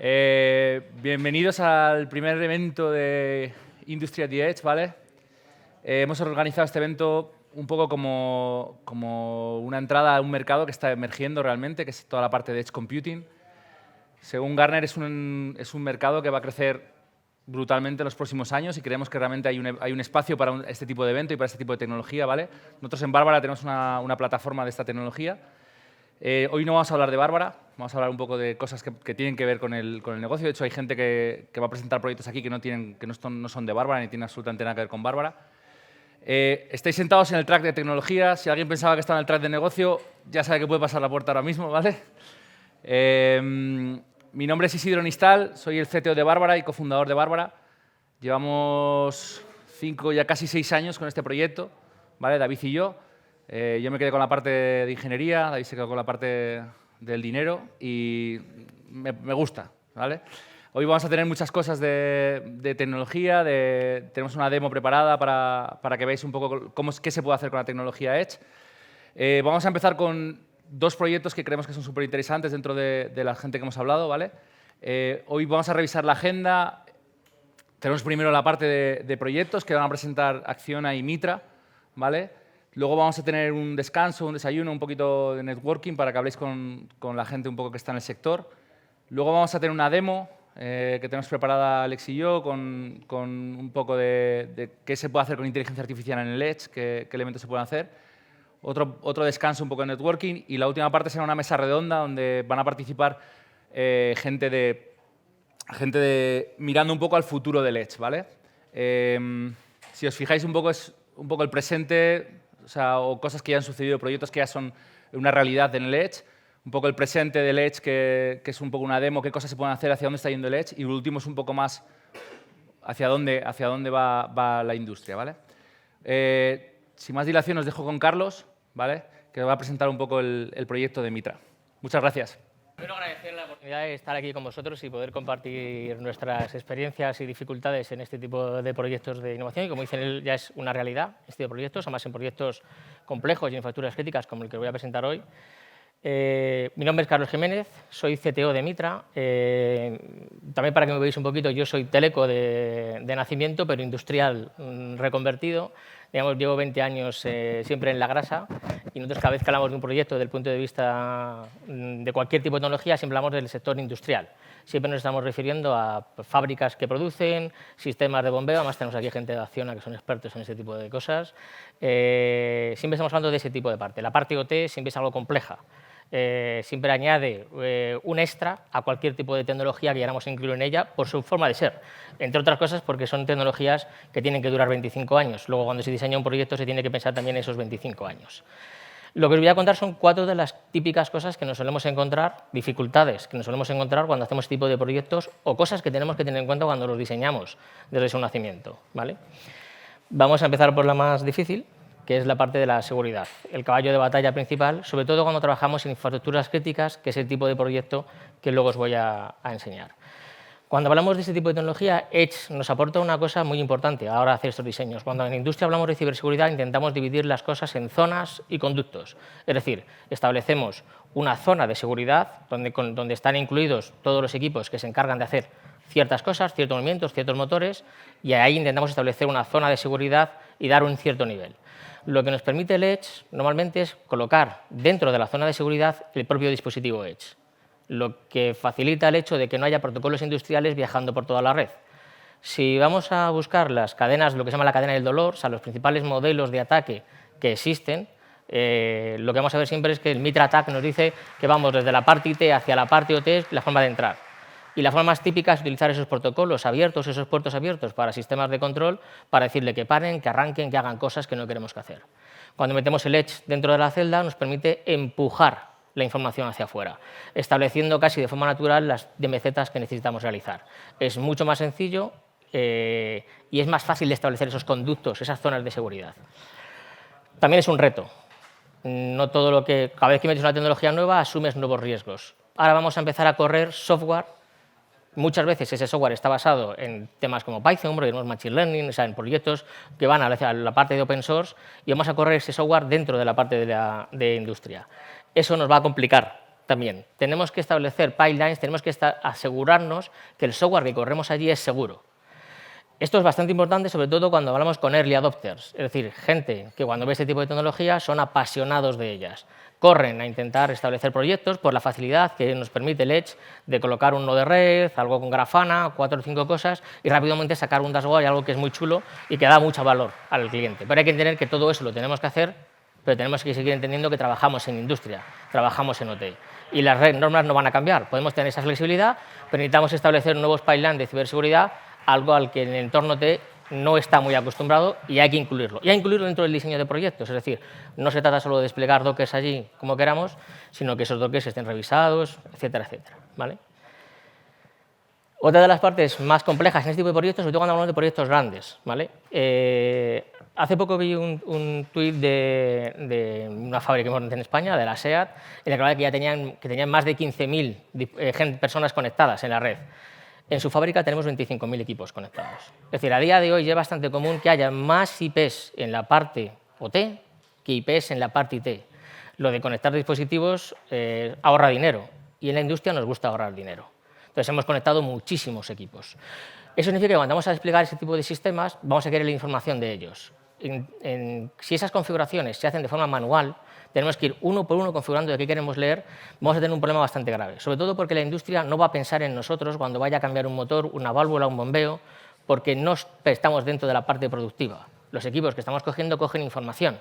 Bienvenidos al primer evento de Industry at the Edge, ¿vale? Hemos organizado este evento un poco como una entrada a un mercado que está emergiendo realmente, que es toda la parte de Edge Computing. Según Gartner, es un mercado que va a crecer brutalmente en los próximos años y creemos que realmente hay un espacio para este tipo de evento y para este tipo de tecnología, ¿vale? Nosotros en Bárbara tenemos una plataforma de esta tecnología. Hoy no vamos a hablar de Bárbara, vamos a hablar un poco de cosas que tienen que ver con el negocio. De hecho, hay gente que va a presentar proyectos aquí que no son de Bárbara ni tienen absolutamente nada que ver con Bárbara. Estáis sentados en el track de tecnología. Si alguien pensaba que estaba en el track de negocio, ya sabe que puede pasar la puerta ahora mismo, ¿vale? Mi nombre es Isidro Nistal, soy el CTO de Bárbara y cofundador de Bárbara. Llevamos 5, ya casi 6 años con este proyecto, ¿vale? David y yo. Yo me quedé con la parte de ingeniería, David se quedó con la parte del dinero y me gusta, ¿vale? Hoy vamos a tener muchas cosas de tecnología, tenemos una demo preparada para que veáis un poco qué se puede hacer con la tecnología Edge. Vamos a empezar con 2 proyectos que creemos que son súper interesantes dentro de la gente que hemos hablado, ¿vale? Hoy vamos a revisar la agenda. Tenemos primero la parte de proyectos que van a presentar Acciona y Mitra, ¿vale? Luego vamos a tener un descanso, un desayuno, un poquito de networking para que habléis con la gente un poco que está en el sector. Luego vamos a tener una demo que tenemos preparada Alex y yo con un poco de qué se puede hacer con inteligencia artificial en el Edge, qué elementos se pueden hacer. Otro descanso, un poco de networking. Y la última parte será una mesa redonda donde van a participar gente mirando un poco al futuro del Edge, ¿vale? Si os fijáis un poco, es un poco el presente, o cosas que ya han sucedido, proyectos que ya son una realidad en el Edge, un poco el presente del Edge, que es un poco una demo, qué cosas se pueden hacer, hacia dónde está yendo el Edge, y lo último es un poco más hacia dónde va la industria, ¿vale? Sin más dilación, os dejo con Carlos, ¿vale? Que va a presentar un poco el proyecto de Mitra. Muchas gracias. Quiero agradecer la oportunidad de estar aquí con vosotros y poder compartir nuestras experiencias y dificultades en este tipo de proyectos de innovación. Y como dicen él, ya es una realidad este tipo de proyectos, además en proyectos complejos y en facturas críticas como el que voy a presentar hoy. Mi nombre es Carlos Jiménez, soy CTO de Mitra. También para que me veáis un poquito, yo soy teleco de nacimiento, pero industrial reconvertido. Digamos, llevo 20 años siempre en la grasa y nosotros cada vez que hablamos de un proyecto desde el punto de vista de cualquier tipo de tecnología, siempre hablamos del sector industrial. Siempre nos estamos refiriendo a fábricas que producen, sistemas de bombeo, además tenemos aquí gente de Acciona que son expertos en ese tipo de cosas. Siempre estamos hablando de ese tipo de parte. La parte IoT siempre es algo compleja. Siempre añade un extra a cualquier tipo de tecnología que queramos incluir en ella por su forma de ser. Entre otras cosas porque son tecnologías que tienen que durar 25 años. Luego, cuando se diseña un proyecto, se tiene que pensar también en esos 25 años. Lo que os voy a contar son 4 de las típicas cosas que nos solemos encontrar, dificultades que nos solemos encontrar cuando hacemos este tipo de proyectos o cosas que tenemos que tener en cuenta cuando los diseñamos desde su nacimiento, ¿vale? Vamos a empezar por la más difícil, que es la parte de la seguridad, el caballo de batalla principal, sobre todo cuando trabajamos en infraestructuras críticas, que es el tipo de proyecto que luego os voy a enseñar. Cuando hablamos de este tipo de tecnología, Edge nos aporta una cosa muy importante a la hora de hacer estos diseños. Cuando en la industria hablamos de ciberseguridad, intentamos dividir las cosas en zonas y conductos. Es decir, establecemos una zona de seguridad donde están incluidos todos los equipos que se encargan de hacer ciertas cosas, ciertos movimientos, ciertos motores, y ahí intentamos establecer una zona de seguridad y dar un cierto nivel. Lo que nos permite el Edge normalmente es colocar dentro de la zona de seguridad el propio dispositivo Edge, lo que facilita el hecho de que no haya protocolos industriales viajando por toda la red. Si vamos a buscar las cadenas, lo que se llama la cadena del dolor, o sea, los principales modelos de ataque que existen, lo que vamos a ver siempre es que el Mitra Attack nos dice que vamos desde la parte IT hacia la parte OT, es la forma de entrar. Y la forma más típica es utilizar esos protocolos abiertos, esos puertos abiertos para sistemas de control, para decirle que paren, que arranquen, que hagan cosas que no queremos que hacer. Cuando metemos el Edge dentro de la celda, nos permite empujar la información hacia afuera, estableciendo casi de forma natural las DMZs que necesitamos realizar. Es mucho más sencillo y es más fácil de establecer esos conductos, esas zonas de seguridad. También es un reto. No todo lo que, cada vez que metes una tecnología nueva, asumes nuevos riesgos. Ahora vamos a empezar a correr software. Muchas veces ese software está basado en temas como Python, porque tenemos Machine Learning, o sea, en proyectos que van a la parte de Open Source, y vamos a correr ese software dentro de la parte de industria. Eso nos va a complicar también. Tenemos que establecer pipelines, tenemos que asegurarnos que el software que corremos allí es seguro. Esto es bastante importante, sobre todo cuando hablamos con early adopters, es decir, gente que cuando ve este tipo de tecnologías son apasionados de ellas. Corren a intentar establecer proyectos por la facilidad que nos permite el Edge de colocar un nodo de red, algo con Grafana, 4 o 5 cosas, y rápidamente sacar un dashboard y algo que es muy chulo y que da mucho valor al cliente. Pero hay que entender que todo eso lo tenemos que hacer, pero tenemos que seguir entendiendo que trabajamos en industria, trabajamos en OT. Y las normas no van a cambiar. Podemos tener esa flexibilidad, pero necesitamos establecer nuevos pipelines de ciberseguridad, algo al que el entorno OT no está muy acostumbrado y hay que incluirlo. Y hay que incluirlo dentro del diseño de proyectos, es decir, no se trata solo de desplegar dockers allí como queramos, sino que esos dockers estén revisados, etcétera, etcétera. ¿Vale? Otra de las partes más complejas en este tipo de proyectos, sobre todo cuando hablamos de proyectos grandes. ¿Vale? Hace poco vi un tuit de una fábrica en España, de la SEAT, en la que hablaba que ya tenían más de 15.000 personas conectadas en la red. En su fábrica tenemos 25.000 equipos conectados. Es decir, a día de hoy ya es bastante común que haya más IPs en la parte OT que IPs en la parte IT. Lo de conectar dispositivos ahorra dinero y en la industria nos gusta ahorrar dinero. Entonces hemos conectado muchísimos equipos. Eso significa que cuando vamos a desplegar ese tipo de sistemas vamos a querer la información de ellos. Si esas configuraciones se hacen de forma manual, tenemos que ir uno por uno configurando de qué queremos leer, vamos a tener un problema bastante grave. Sobre todo porque la industria no va a pensar en nosotros cuando vaya a cambiar un motor, una válvula, un bombeo, porque no estamos dentro de la parte productiva. Los equipos que estamos cogiendo cogen información.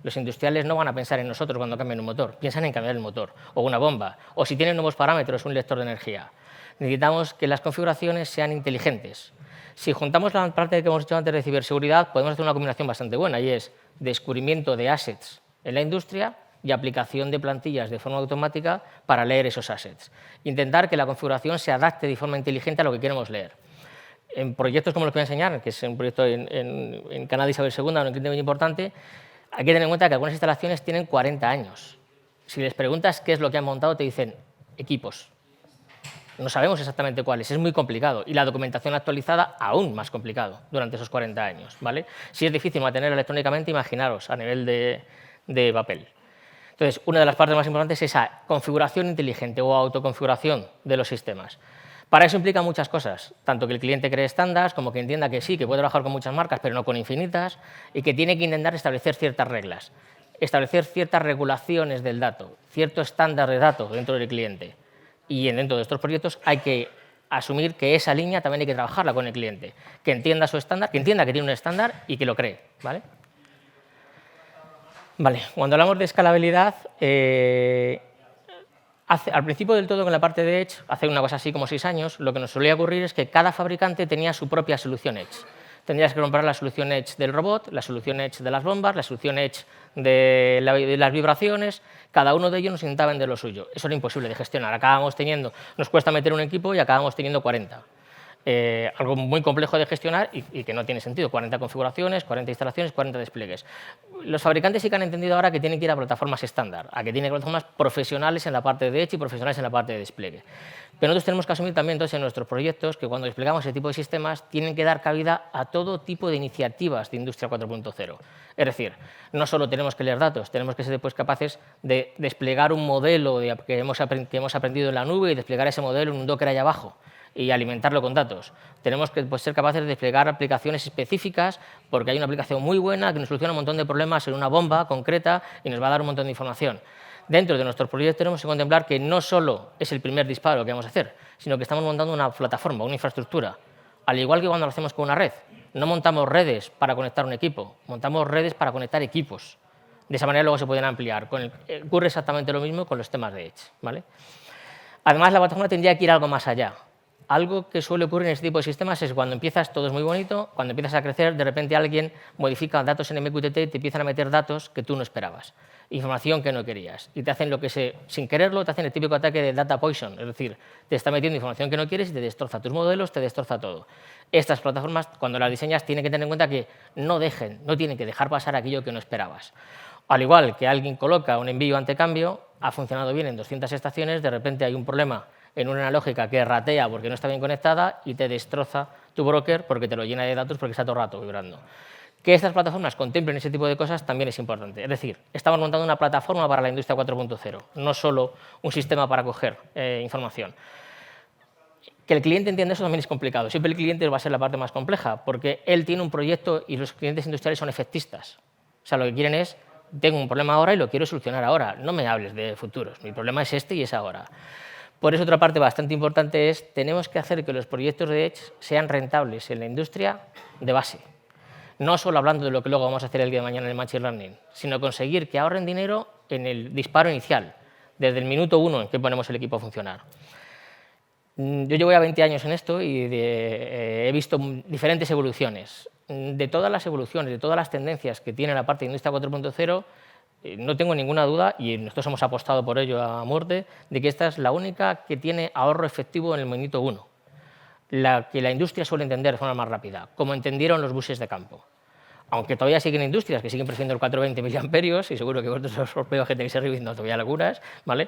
Los industriales no van a pensar en nosotros cuando cambien un motor, piensan en cambiar el motor, o una bomba, o si tienen nuevos parámetros, un lector de energía. Necesitamos que las configuraciones sean inteligentes. Si juntamos la parte que hemos hecho antes de ciberseguridad, podemos hacer una combinación bastante buena, y es descubrimiento de assets en la industria y aplicación de plantillas de forma automática para leer esos assets. Intentar que la configuración se adapte de forma inteligente a lo que queremos leer. En proyectos como los que voy a enseñar, que es un proyecto en Canadá Isabel II, un cliente muy importante, hay que tener en cuenta que algunas instalaciones tienen 40 años. Si les preguntas qué es lo que han montado, te dicen equipos. No sabemos exactamente cuáles, es muy complicado. Y la documentación actualizada, aún más complicado durante esos 40 años. ¿Vale? Si es difícil mantener electrónicamente, imaginaros a nivel de papel. Entonces, una de las partes más importantes es esa configuración inteligente o autoconfiguración de los sistemas. Para eso implica muchas cosas, tanto que el cliente cree estándares, como que entienda que sí, que puede trabajar con muchas marcas, pero no con infinitas, y que tiene que intentar establecer ciertas reglas, establecer ciertas regulaciones del dato, cierto estándar de datos dentro del cliente. Y dentro de estos proyectos hay que asumir que esa línea también hay que trabajarla con el cliente, que entienda su estándar, que entienda que tiene un estándar y que lo cree. ¿Vale? Vale, cuando hablamos de escalabilidad, al principio del todo con la parte de Edge, hace una cosa así como 6 años, lo que nos solía ocurrir es que cada fabricante tenía su propia solución Edge. Tendrías que comprar la solución Edge del robot, la solución Edge de las bombas, la solución Edge de las vibraciones, cada uno de ellos nos intentaba vender lo suyo. Eso era imposible de gestionar. Nos cuesta meter un equipo y acabamos teniendo 40. Algo muy complejo de gestionar y que no tiene sentido. 40 configuraciones, 40 instalaciones, 40 despliegues. Los fabricantes sí que han entendido ahora que tienen que ir a plataformas estándar, a que tienen que ir a plataformas profesionales en la parte de Edge y profesionales en la parte de despliegue. Pero nosotros tenemos que asumir también entonces en nuestros proyectos que cuando desplegamos ese tipo de sistemas tienen que dar cabida a todo tipo de iniciativas de Industria 4.0. Es decir, no solo tenemos que leer datos, tenemos que ser después capaces de desplegar un modelo que hemos aprendido en la nube y desplegar ese modelo en un Docker allá abajo y alimentarlo con datos. Tenemos que ser capaces de desplegar aplicaciones específicas porque hay una aplicación muy buena que nos soluciona un montón de problemas en una bomba concreta y nos va a dar un montón de información. Dentro de nuestros proyectos tenemos que contemplar que no solo es el primer disparo que vamos a hacer, sino que estamos montando una plataforma, una infraestructura. Al igual que cuando lo hacemos con una red. No montamos redes para conectar un equipo, montamos redes para conectar equipos. De esa manera luego se pueden ampliar. Ocurre exactamente lo mismo con los temas de Edge. ¿Vale? Además, la plataforma tendría que ir algo más allá. Algo que suele ocurrir en este tipo de sistemas es cuando empiezas, todo es muy bonito, cuando empiezas a crecer, de repente alguien modifica datos en MQTT y te empiezan a meter datos que tú no esperabas, información que no querías, y te hacen lo que sin quererlo, te hacen el típico ataque de data poison, es decir, te está metiendo información que no quieres y te destroza tus modelos, te destroza todo. Estas plataformas, cuando las diseñas, tienen que tener en cuenta que no tienen que dejar pasar aquello que no esperabas. Al igual que alguien coloca un envío ante cambio, ha funcionado bien en 200 estaciones, de repente hay un problema en una analógica que ratea porque no está bien conectada y te destroza tu broker porque te lo llena de datos porque está todo el rato vibrando. Que estas plataformas contemplen ese tipo de cosas también es importante. Es decir, estamos montando una plataforma para la industria 4.0, no solo un sistema para coger información. Que el cliente entienda eso también es complicado. Siempre el cliente va a ser la parte más compleja, porque él tiene un proyecto y los clientes industriales son efectistas. O sea, lo que quieren es, tengo un problema ahora y lo quiero solucionar ahora. No me hables de futuros. Mi problema es este y es ahora. Por eso otra parte bastante importante es, tenemos que hacer que los proyectos de Edge sean rentables en la industria de base. No solo hablando de lo que luego vamos a hacer el día de mañana en el Machine Learning, sino conseguir que ahorren dinero en el disparo inicial, desde el minuto 1 en que ponemos el equipo a funcionar. Yo llevo ya 20 años en esto y he visto diferentes evoluciones. De todas las evoluciones, de todas las tendencias que tiene la parte de Industria 4.0, no tengo ninguna duda, y nosotros hemos apostado por ello a muerte, de que esta es la única que tiene ahorro efectivo en el minuto 1. La que la industria suele entender de forma más rápida, como entendieron los buses de campo. Aunque todavía siguen industrias que siguen prefiriendo el 420 mA, y seguro que vosotros os veo que tenéis arriba diciendo todavía lagunas, ¿vale?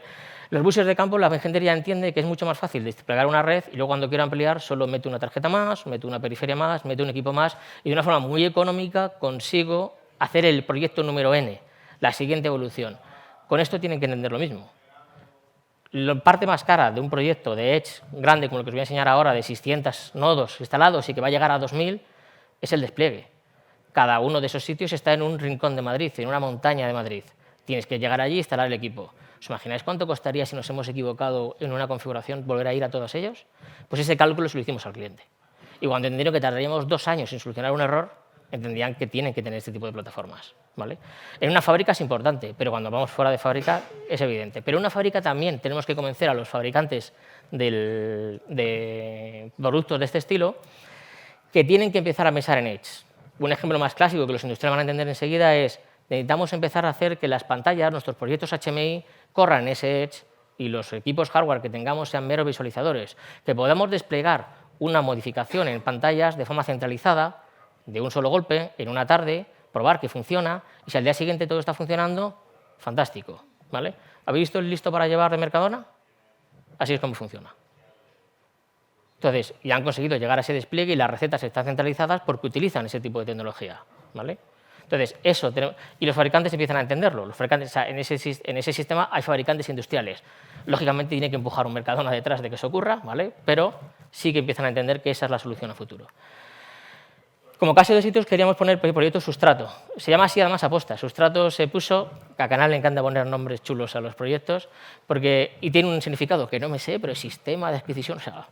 Los buses de campo, la gente ya entiende que es mucho más fácil desplegar una red y luego cuando quiero ampliar solo meto una tarjeta más, meto una periferia más, meto un equipo más y de una forma muy económica consigo hacer el proyecto número N, la siguiente evolución. Con esto tienen que entender lo mismo. La parte más cara de un proyecto de Edge grande, como el que os voy a enseñar ahora, de 600 nodos instalados y que va a llegar a 2000, es el despliegue. Cada uno de esos sitios está en un rincón de Madrid, en una montaña de Madrid. Tienes que llegar allí e instalar el equipo. ¿Os imagináis cuánto costaría si nos hemos equivocado en una configuración volver a ir a todos ellos? Pues ese cálculo se lo hicimos al cliente. Y cuando entendieron que tardaríamos 2 años en solucionar un error, entendían que tienen que tener este tipo de plataformas, ¿vale? En una fábrica es importante, pero cuando vamos fuera de fábrica es evidente. Pero en una fábrica también tenemos que convencer a los fabricantes de productos de este estilo que tienen que empezar a pensar en Edge. Un ejemplo más clásico que los industriales van a entender enseguida es necesitamos empezar a hacer que las pantallas, nuestros proyectos HMI, corran ese Edge y los equipos hardware que tengamos sean meros visualizadores, que podamos desplegar una modificación en pantallas de forma centralizada, de un solo golpe, en una tarde, probar que funciona, y si al día siguiente todo está funcionando, fantástico, ¿vale? ¿Habéis visto el listo para llevar de Mercadona? Así es como funciona. Entonces, ya han conseguido llegar a ese despliegue y las recetas están centralizadas porque utilizan ese tipo de tecnología, ¿vale? Entonces, eso, y los fabricantes empiezan a entenderlo. Los fabricantes, o sea, en ese sistema hay fabricantes industriales. Lógicamente tiene que empujar un Mercadona detrás de que eso ocurra, ¿vale? Pero sí que empiezan a entender que esa es la solución a futuro. Como caso de éxitos queríamos poner el proyecto Sustrato. Se llama así además aposta. Sustrato se puso, que a Canal le encanta poner nombres chulos a los proyectos, y tiene un significado que no me sé, pero es sistema de adquisición. O sea,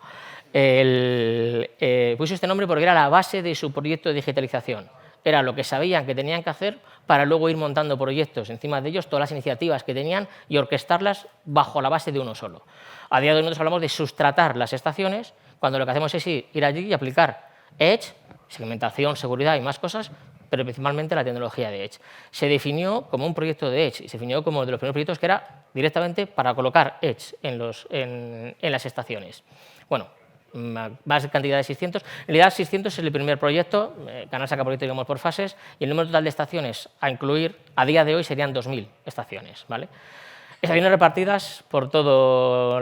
puso este nombre porque era la base de su proyecto de digitalización. Era lo que sabían que tenían que hacer para luego ir montando proyectos encima de ellos, todas las iniciativas que tenían y orquestarlas bajo la base de uno solo. A día de hoy nosotros hablamos de sustratar las estaciones, cuando lo que hacemos es ir allí y aplicar Edge, segmentación, seguridad y más cosas, pero principalmente la tecnología de Edge. Se definió como un proyecto de Edge y se definió como de los primeros proyectos que era directamente para colocar Edge en las estaciones. Bueno, más cantidad de 600. En realidad 600 es el primer proyecto, Canal saca proyectos digamos por fases, y el número total de estaciones a incluir a día de hoy serían 2000 estaciones, ¿vale? Estaciones repartidas por todo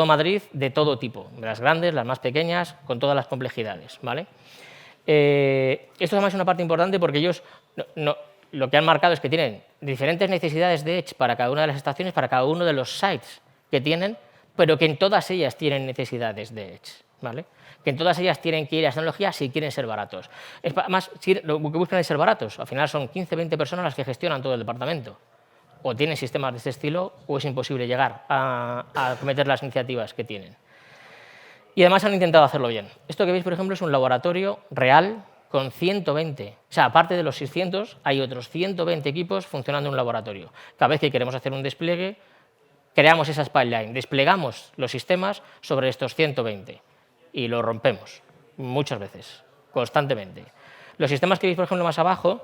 Madrid, de todo tipo, de las grandes, las más pequeñas, con todas las complejidades, ¿vale? Esto además es una parte importante porque ellos lo que han marcado es que tienen diferentes necesidades de Edge para cada una de las estaciones, para cada uno de los sites que tienen, pero que en todas ellas tienen necesidades de Edge, ¿vale? Que en todas ellas tienen que ir a esa tecnología si quieren ser baratos. Además, lo que buscan es ser baratos. Al final son 15 20 personas las que gestionan todo el departamento. O tienen sistemas de este estilo o es imposible llegar a acometer las iniciativas que tienen. Y además han intentado hacerlo bien. Esto que veis, por ejemplo, es un laboratorio real con 120. O sea, aparte de los 600, hay otros 120 equipos funcionando en un laboratorio. Cada vez que queremos hacer un despliegue, creamos esa pipeline, desplegamos los sistemas sobre estos 120 y lo rompemos muchas veces, constantemente. Los sistemas que veis, por ejemplo, más abajo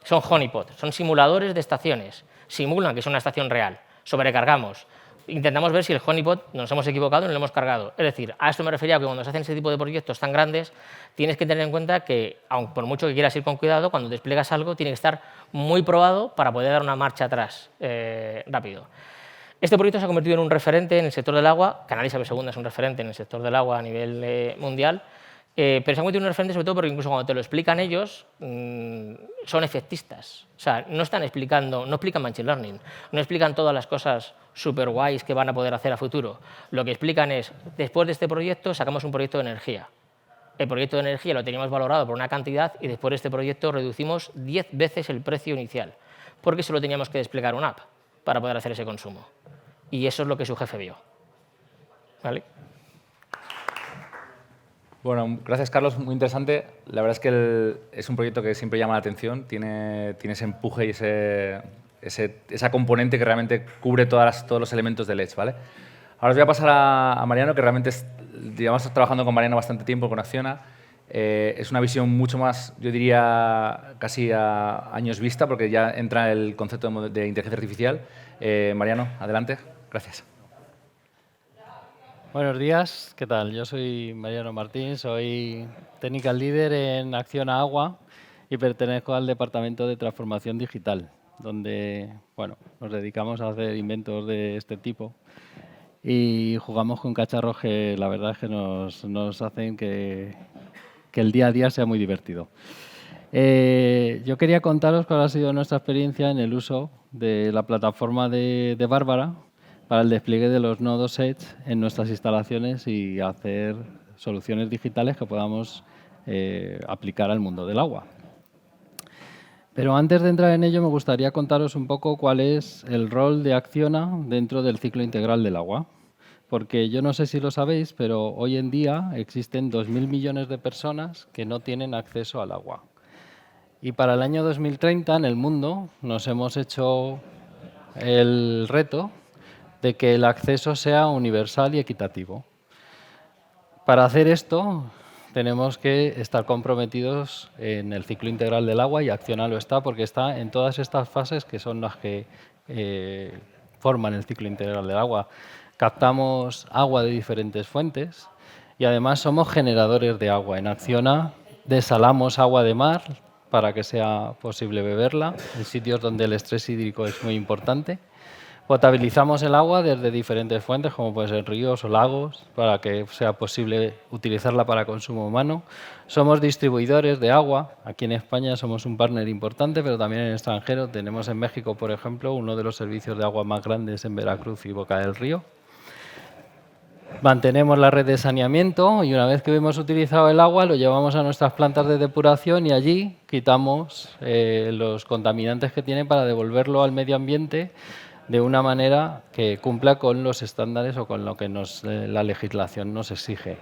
son honeypot, son simuladores de estaciones. Simulan que es una estación real, sobrecargamos, intentamos ver si el honeypot nos hemos equivocado y no lo hemos cargado. Es decir, a esto me refería que cuando se hacen ese tipo de proyectos tan grandes, tienes que tener en cuenta que, aun por mucho que quieras ir con cuidado, cuando despliegas algo tiene que estar muy probado para poder dar una marcha atrás rápido. Este proyecto se ha convertido en un referente en el sector del agua. Canal Isabel II es un referente en el sector del agua a nivel mundial. Pero se han convertido en un referente sobre todo porque incluso cuando te lo explican ellos, son efectistas. O sea, no están explicando, no explican Machine Learning, no explican todas las cosas súper guays que van a poder hacer a futuro. Lo que explican es, después de este proyecto sacamos un proyecto de energía. El proyecto de energía lo teníamos valorado por una cantidad y después de este proyecto reducimos 10 veces el precio inicial, porque solo teníamos que desplegar una app para poder hacer ese consumo. Y eso es lo que su jefe vio. ¿Vale? Bueno, gracias, Carlos. Muy interesante. La verdad es que es un proyecto que siempre llama la atención. Tiene ese empuje y esa componente que realmente cubre todos los elementos del Edge, ¿vale? Ahora os voy a pasar a Mariano, que realmente llevamos trabajando con Mariano bastante tiempo, con Acciona. Es una visión mucho más, yo diría, casi a años vista, porque ya entra el concepto de inteligencia artificial. Mariano, adelante. Gracias. Buenos días, ¿qué tal? Yo soy Mariano Martín, soy Technical Leader en Acciona Agua y pertenezco al Departamento de Transformación Digital, donde bueno, nos dedicamos a hacer inventos de este tipo y jugamos con cacharros que la verdad es que nos hacen que el día a día sea muy divertido. Yo quería contaros cuál ha sido nuestra experiencia en el uso de la plataforma de Bárbara para el despliegue de los nodos Edge en nuestras instalaciones y hacer soluciones digitales que podamos aplicar al mundo del agua. Pero antes de entrar en ello, me gustaría contaros un poco cuál es el rol de Acciona dentro del ciclo integral del agua. Porque yo no sé si lo sabéis, pero hoy en día existen 2.000 millones de personas que no tienen acceso al agua. Y para el año 2030 en el mundo nos hemos hecho el reto de que el acceso sea universal y equitativo. Para hacer esto tenemos que estar comprometidos en el ciclo integral del agua y Acciona lo está porque está en todas estas fases que son las que forman el ciclo integral del agua. Captamos agua de diferentes fuentes y además somos generadores de agua. En Acciona desalamos agua de mar para que sea posible beberla en sitios donde el estrés hídrico es muy importante. Potabilizamos el agua desde diferentes fuentes, como pueden ser ríos o lagos, para que sea posible utilizarla para consumo humano. Somos distribuidores de agua. Aquí en España somos un partner importante, pero también en el extranjero. Tenemos en México, por ejemplo, uno de los servicios de agua más grandes en Veracruz y Boca del Río. Mantenemos la red de saneamiento y una vez que hemos utilizado el agua lo llevamos a nuestras plantas de depuración y allí quitamos los contaminantes que tiene para devolverlo al medio ambiente de una manera que cumpla con los estándares o con lo que la legislación nos exige.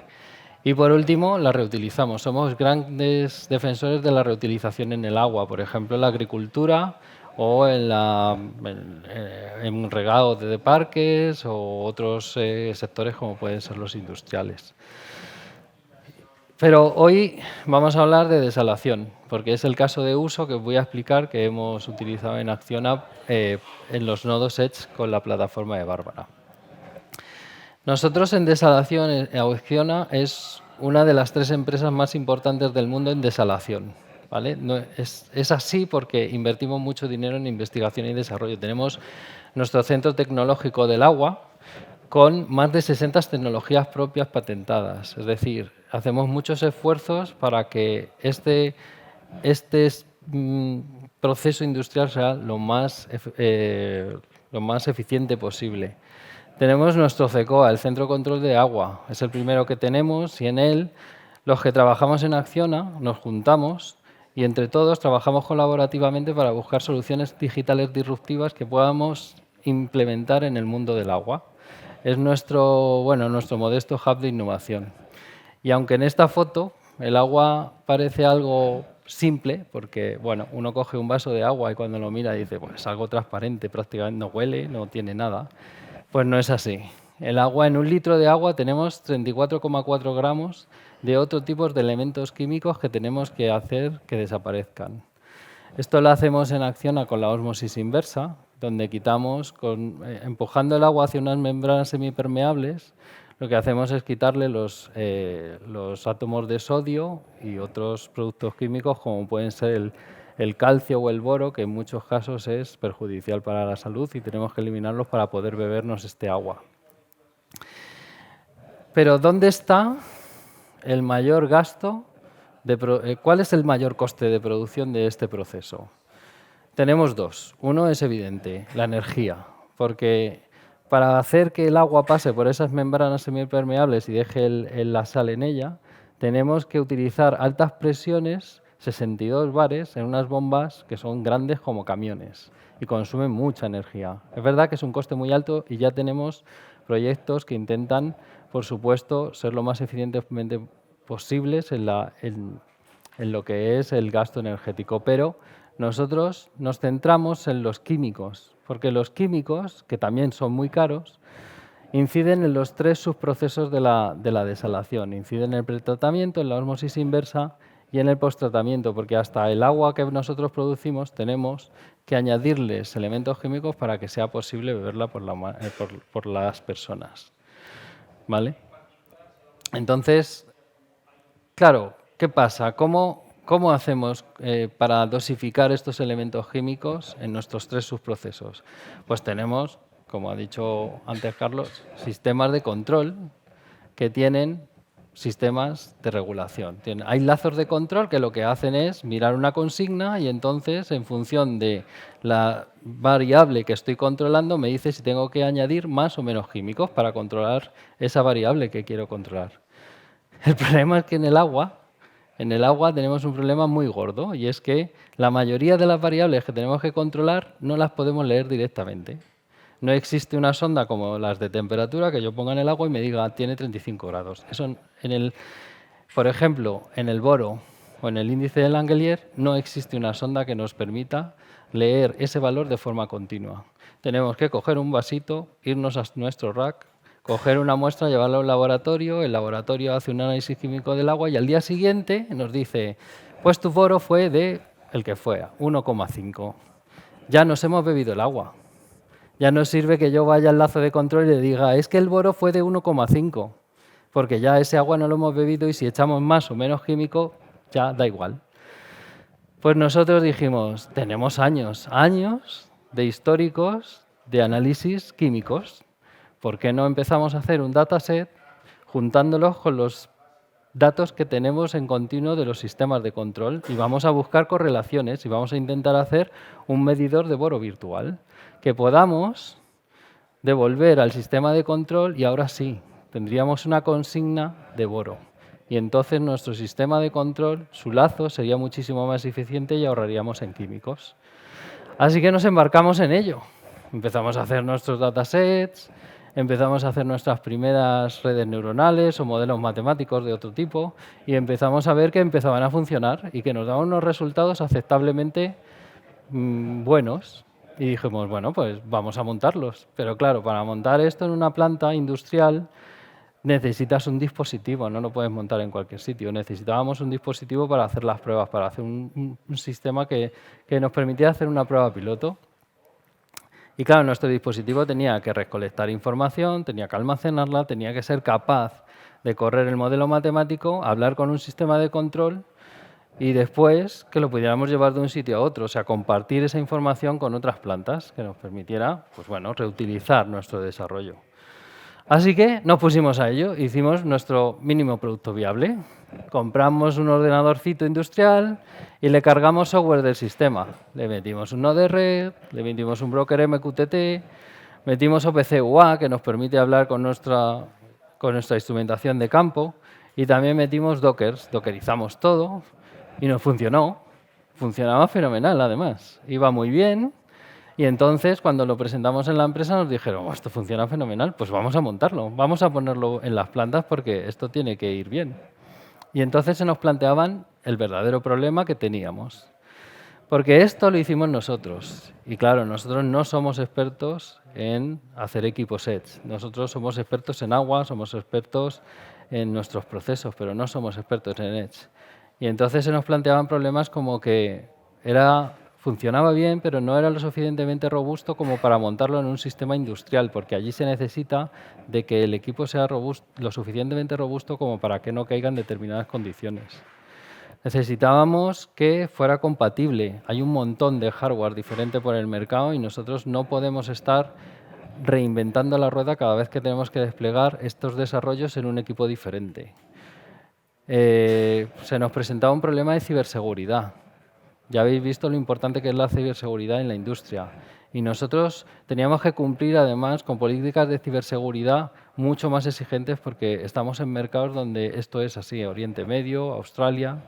Y por último, la reutilizamos. Somos grandes defensores de la reutilización en el agua, por ejemplo, en la agricultura o en regado de parques o otros sectores como pueden ser los industriales. Pero hoy vamos a hablar de desalación, porque es el caso de uso que os voy a explicar que hemos utilizado en Acciona en los nodos Edge con la plataforma de Bárbara. Nosotros en desalación, Acciona es una de las 3 empresas más importantes del mundo en desalación. ¿Vale? No, es así porque invertimos mucho dinero en investigación y desarrollo. Tenemos nuestro centro tecnológico del agua con más de 60 tecnologías propias patentadas. Es decir, hacemos muchos esfuerzos para que este proceso industrial sea lo más eficiente posible. Tenemos nuestro CECOA, el Centro de Control de Agua. Es el primero que tenemos y en él los que trabajamos en Acciona nos juntamos y entre todos trabajamos colaborativamente para buscar soluciones digitales disruptivas que podamos implementar en el mundo del agua. Es nuestro modesto hub de innovación. Y aunque en esta foto el agua parece algo simple, porque bueno, uno coge un vaso de agua y cuando lo mira dice, pues es algo transparente, prácticamente no huele, no tiene nada. Pues no es así. El agua, en un litro de agua tenemos 34,4 gramos de otro tipo de elementos químicos que tenemos que hacer que desaparezcan. Esto lo hacemos en Acciona con la ósmosis inversa, donde quitamos, empujando el agua hacia unas membranas semipermeables, lo que hacemos es quitarle los átomos de sodio y otros productos químicos como pueden ser el calcio o el boro, que en muchos casos es perjudicial para la salud y tenemos que eliminarlos para poder bebernos este agua. Pero ¿dónde está el mayor gasto, ¿cuál es el mayor coste de producción de este proceso? Tenemos dos. Uno es evidente, la energía, porque para hacer que el agua pase por esas membranas semipermeables y deje la sal en ella, tenemos que utilizar altas presiones, 62 bares, en unas bombas que son grandes como camiones y consumen mucha energía. Es verdad que es un coste muy alto y ya tenemos proyectos que intentan, por supuesto, ser lo más eficientemente posibles en lo que es el gasto energético, pero nosotros nos centramos en los químicos, porque los químicos, que también son muy caros, inciden en los tres subprocesos de la desalación. Inciden en el pretratamiento, en la ósmosis inversa y en el posttratamiento, porque hasta el agua que nosotros producimos tenemos que añadirles elementos químicos para que sea posible beberla por las personas. ¿Vale? Entonces, claro, ¿qué pasa? ¿Cómo hacemos para dosificar estos elementos químicos en nuestros tres subprocesos? Pues tenemos, como ha dicho antes Carlos, sistemas de control que tienen sistemas de regulación. Hay lazos de control que lo que hacen es mirar una consigna y entonces, en función de la variable que estoy controlando, me dice si tengo que añadir más o menos químicos para controlar esa variable que quiero controlar. El problema es que en el agua tenemos un problema muy gordo y es que la mayoría de las variables que tenemos que controlar no las podemos leer directamente. No existe una sonda como las de temperatura que yo ponga en el agua y me diga tiene 35 grados. Eso por ejemplo, en el boro o en el índice de Langelier no existe una sonda que nos permita leer ese valor de forma continua. Tenemos que coger un vasito, irnos a nuestro rack, coger una muestra, llevarla a un laboratorio, el laboratorio hace un análisis químico del agua y al día siguiente nos dice, pues tu boro fue de el que fue, 1,5. Ya nos hemos bebido el agua. Ya no sirve que yo vaya al lazo de control y le diga, es que el boro fue de 1,5, porque ya ese agua no lo hemos bebido y si echamos más o menos químico, ya da igual. Pues nosotros dijimos, tenemos años de históricos de análisis químicos. ¿Por qué no empezamos a hacer un dataset juntándolos con los datos que tenemos en continuo de los sistemas de control? Y vamos a buscar correlaciones y vamos a intentar hacer un medidor de boro virtual que podamos devolver al sistema de control y ahora sí, tendríamos una consigna de boro. Y entonces nuestro sistema de control, su lazo, sería muchísimo más eficiente y ahorraríamos en químicos. Así que nos embarcamos en ello. Empezamos a hacer nuestros datasets, empezamos a hacer nuestras primeras redes neuronales o modelos matemáticos de otro tipo y empezamos a ver que empezaban a funcionar y que nos daban unos resultados aceptablemente buenos. Y dijimos, bueno, pues vamos a montarlos. Pero claro, para montar esto en una planta industrial necesitas un dispositivo, no lo puedes montar en cualquier sitio. Necesitábamos un dispositivo para hacer las pruebas, para hacer un sistema que nos permitiera hacer una prueba piloto. Y claro, nuestro dispositivo tenía que recolectar información, tenía que almacenarla, tenía que ser capaz de correr el modelo matemático, hablar con un sistema de control y después que lo pudiéramos llevar de un sitio a otro, o sea, compartir esa información con otras plantas que nos permitiera, pues bueno, reutilizar nuestro desarrollo. Así que nos pusimos a ello, hicimos nuestro mínimo producto viable. Compramos un ordenadorcito industrial y le cargamos software del sistema. Le metimos un nodo de red, le metimos un broker MQTT, metimos OPC UA, que nos permite hablar con nuestra instrumentación de campo, y también metimos dockers, dockerizamos todo y nos funcionó. Funcionaba fenomenal, además. Iba muy bien. Y entonces, cuando lo presentamos en la empresa, nos dijeron, esto funciona fenomenal, pues vamos a montarlo, vamos a ponerlo en las plantas porque esto tiene que ir bien. Y entonces se nos planteaban el verdadero problema que teníamos. Porque esto lo hicimos nosotros. Y claro, nosotros no somos expertos en hacer equipos Edge. Nosotros somos expertos en agua, somos expertos en nuestros procesos, pero no somos expertos en Edge. Y entonces se nos planteaban problemas como que funcionaba bien, pero no era lo suficientemente robusto como para montarlo en un sistema industrial, porque allí se necesita de que el equipo sea lo suficientemente robusto como para que no caigan determinadas condiciones. Necesitábamos que fuera compatible. Hay un montón de hardware diferente por el mercado y nosotros no podemos estar reinventando la rueda cada vez que tenemos que desplegar estos desarrollos en un equipo diferente. se nos presentaba un problema de ciberseguridad. Ya habéis visto lo importante que es la ciberseguridad en la industria. Y nosotros teníamos que cumplir, además, con políticas de ciberseguridad mucho más exigentes porque estamos en mercados donde esto es así, Oriente Medio, Australia.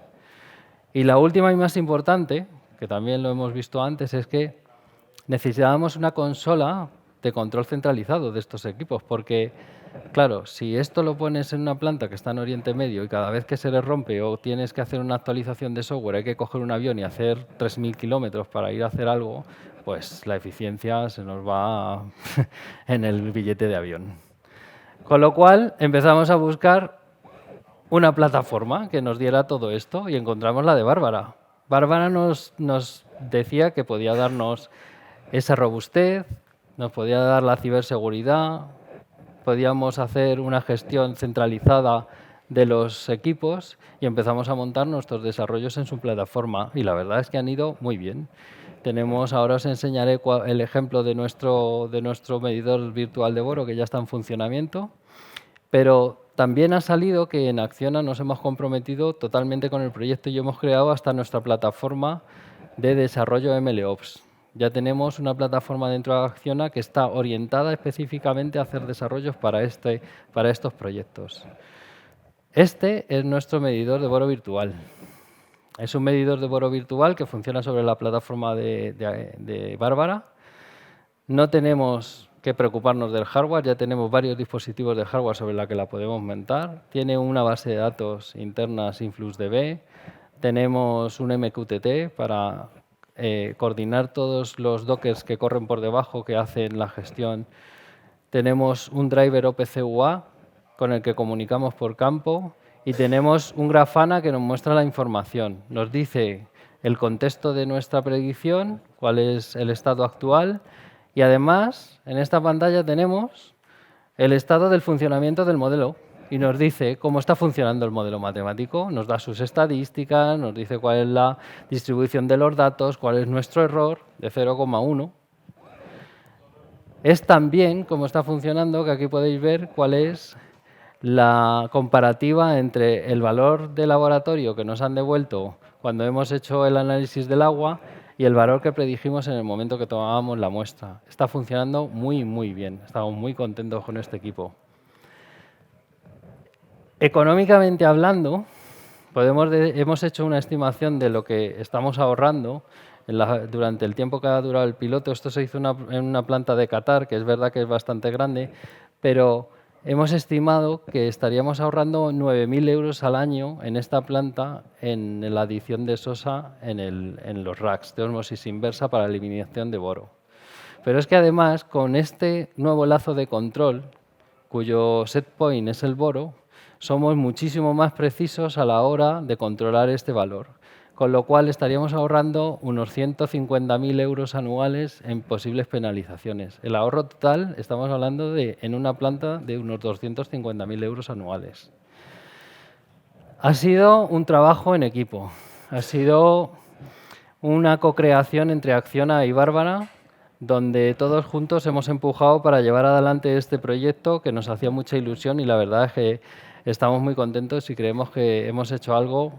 Y la última y más importante, que también lo hemos visto antes, es que necesitábamos una consola de control centralizado de estos equipos, porque, claro, si esto lo pones en una planta que está en Oriente Medio y cada vez que se le rompe o tienes que hacer una actualización de software hay que coger un avión y hacer 3.000 kilómetros para ir a hacer algo, pues la eficiencia se nos va en el billete de avión. Con lo cual empezamos a buscar una plataforma que nos diera todo esto y encontramos la de Bárbara. Bárbara nos decía que podía darnos esa robustez, nos podía dar la ciberseguridad, podíamos hacer una gestión centralizada de los equipos y empezamos a montar nuestros desarrollos en su plataforma y la verdad es que han ido muy bien. Ahora os enseñaré el ejemplo de nuestro medidor virtual de boro que ya está en funcionamiento, pero también ha salido que en Acciona nos hemos comprometido totalmente con el proyecto y hemos creado hasta nuestra plataforma de desarrollo MLOps. Ya tenemos una plataforma dentro de Acciona que está orientada específicamente a hacer desarrollos para estos proyectos. Este es nuestro medidor de boro virtual. Es un medidor de boro virtual que funciona sobre la plataforma de Bárbara. No tenemos que preocuparnos del hardware, ya tenemos varios dispositivos de hardware sobre la que la podemos montar. Tiene una base de datos interna InfluxDB. Tenemos un MQTT para coordinar todos los dockers que corren por debajo que hacen la gestión. Tenemos un driver OPC-UA con el que comunicamos por campo y tenemos un Grafana que nos muestra la información. Nos dice el contexto de nuestra predicción, cuál es el estado actual y además en esta pantalla tenemos el estado del funcionamiento del modelo. Y nos dice cómo está funcionando el modelo matemático, nos da sus estadísticas, nos dice cuál es la distribución de los datos, cuál es nuestro error de 0,1. Es también cómo está funcionando, que aquí podéis ver cuál es la comparativa entre el valor de laboratorio que nos han devuelto cuando hemos hecho el análisis del agua y el valor que predijimos en el momento que tomábamos la muestra. Está funcionando muy, muy bien. Estamos muy contentos con este equipo. Económicamente hablando, hemos hecho una estimación de lo que estamos ahorrando durante el tiempo que ha durado el piloto. Esto se hizo en una planta de Qatar, que es verdad que es bastante grande, pero hemos estimado que estaríamos ahorrando 9.000 euros al año en esta planta en la adición de sosa en los racks de ósmosis inversa para eliminación de boro. Pero es que además, con este nuevo lazo de control, cuyo set point es el boro, somos muchísimo más precisos a la hora de controlar este valor, con lo cual estaríamos ahorrando unos 150.000 euros anuales en posibles penalizaciones. El ahorro total, estamos hablando en una planta de unos 250.000 euros anuales. Ha sido un trabajo en equipo, ha sido una co-creación entre Acciona y Bárbara, donde todos juntos hemos empujado para llevar adelante este proyecto que nos hacía mucha ilusión y la verdad es que estamos muy contentos y creemos que hemos hecho algo